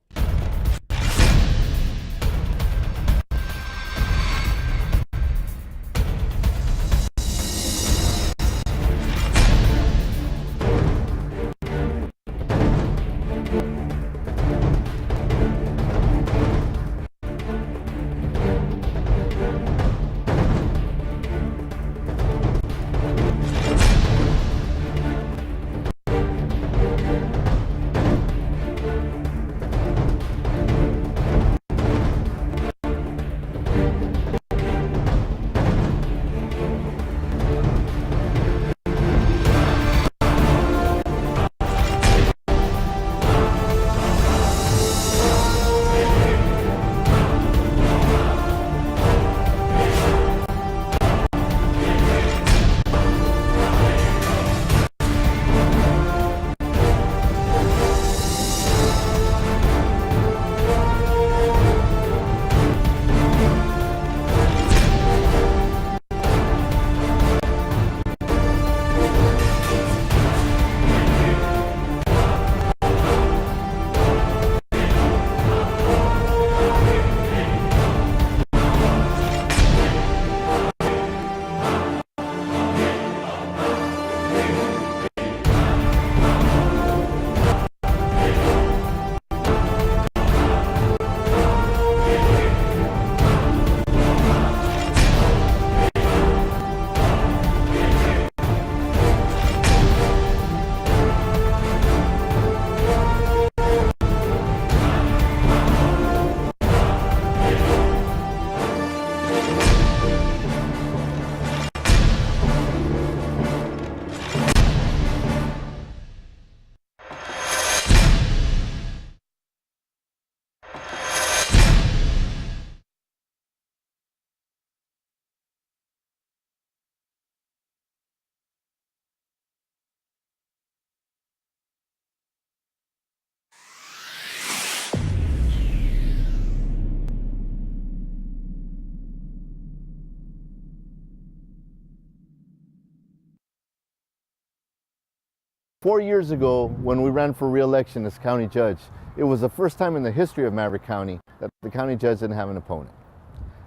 4 years ago, when we ran for re-election as county judge, it was the first time in the history of Maverick County that the county judge didn't have an opponent.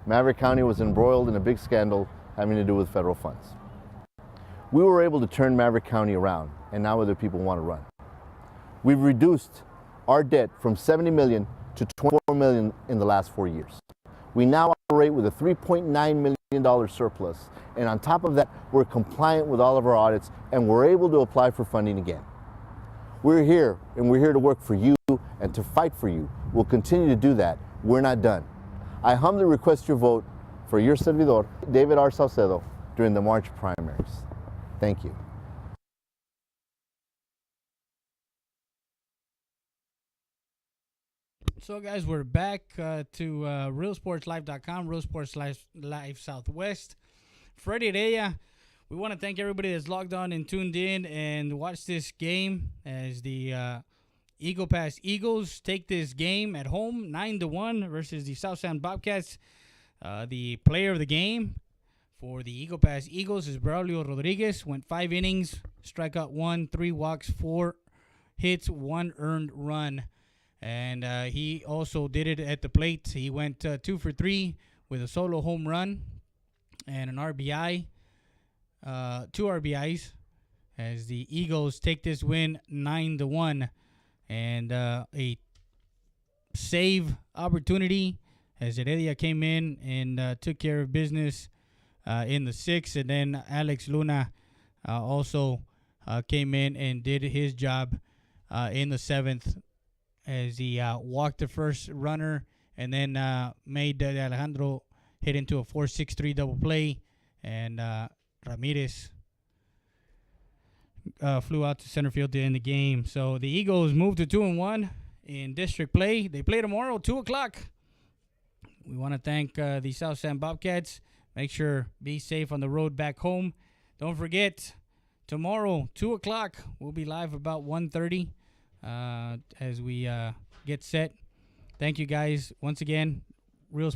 Maverick County was embroiled in a big scandal having to do with federal funds. We were able to turn Maverick County around, and now other people want to run. We've reduced our debt from $70 million to $24 million in the last 4 years. We now operate with a $3.9 million surplus, and on top of that, we're compliant with all of our audits, and we're able to apply for funding again. We're here, and we're here to work for you and to fight for you. We'll continue to do that. We're not done. I humbly request your vote for your servidor, David R. Saucedo, during the March primaries. Thank you. So, guys, we're back to realsportslive.com, Real Sports Live Southwest. Freddie Heredia, we want to thank everybody that's logged on and tuned in and watched this game as the Eagle Pass Eagles take this game at home, 9-1 versus the South Sound Bobcats. The player of the game for the Eagle Pass Eagles is Braulio Rodriguez. Went 5 innings, strikeout 1, 3 walks, 4 hits, 1 earned run. And he also did it at the plate. He went 2 for 3 with a solo home run and an RBI, 2 RBIs, as the Eagles take this win 9-1. And a save opportunity as Heredia came in and took care of business in the 6th. And then Alex Luna also came in and did his job in the 7th. As he walked the first runner and then made Alejandro hit into a 4-6-3 double play, and Ramirez flew out to center field to end the game. So the Eagles moved to 2-1 in district play. They play tomorrow, 2 o'clock. We want to thank the South Sound Bobcats. Make sure be safe on the road back home. Don't forget, tomorrow, 2 o'clock, we'll be live about 1:30. As we get set. Thank you guys once again. Real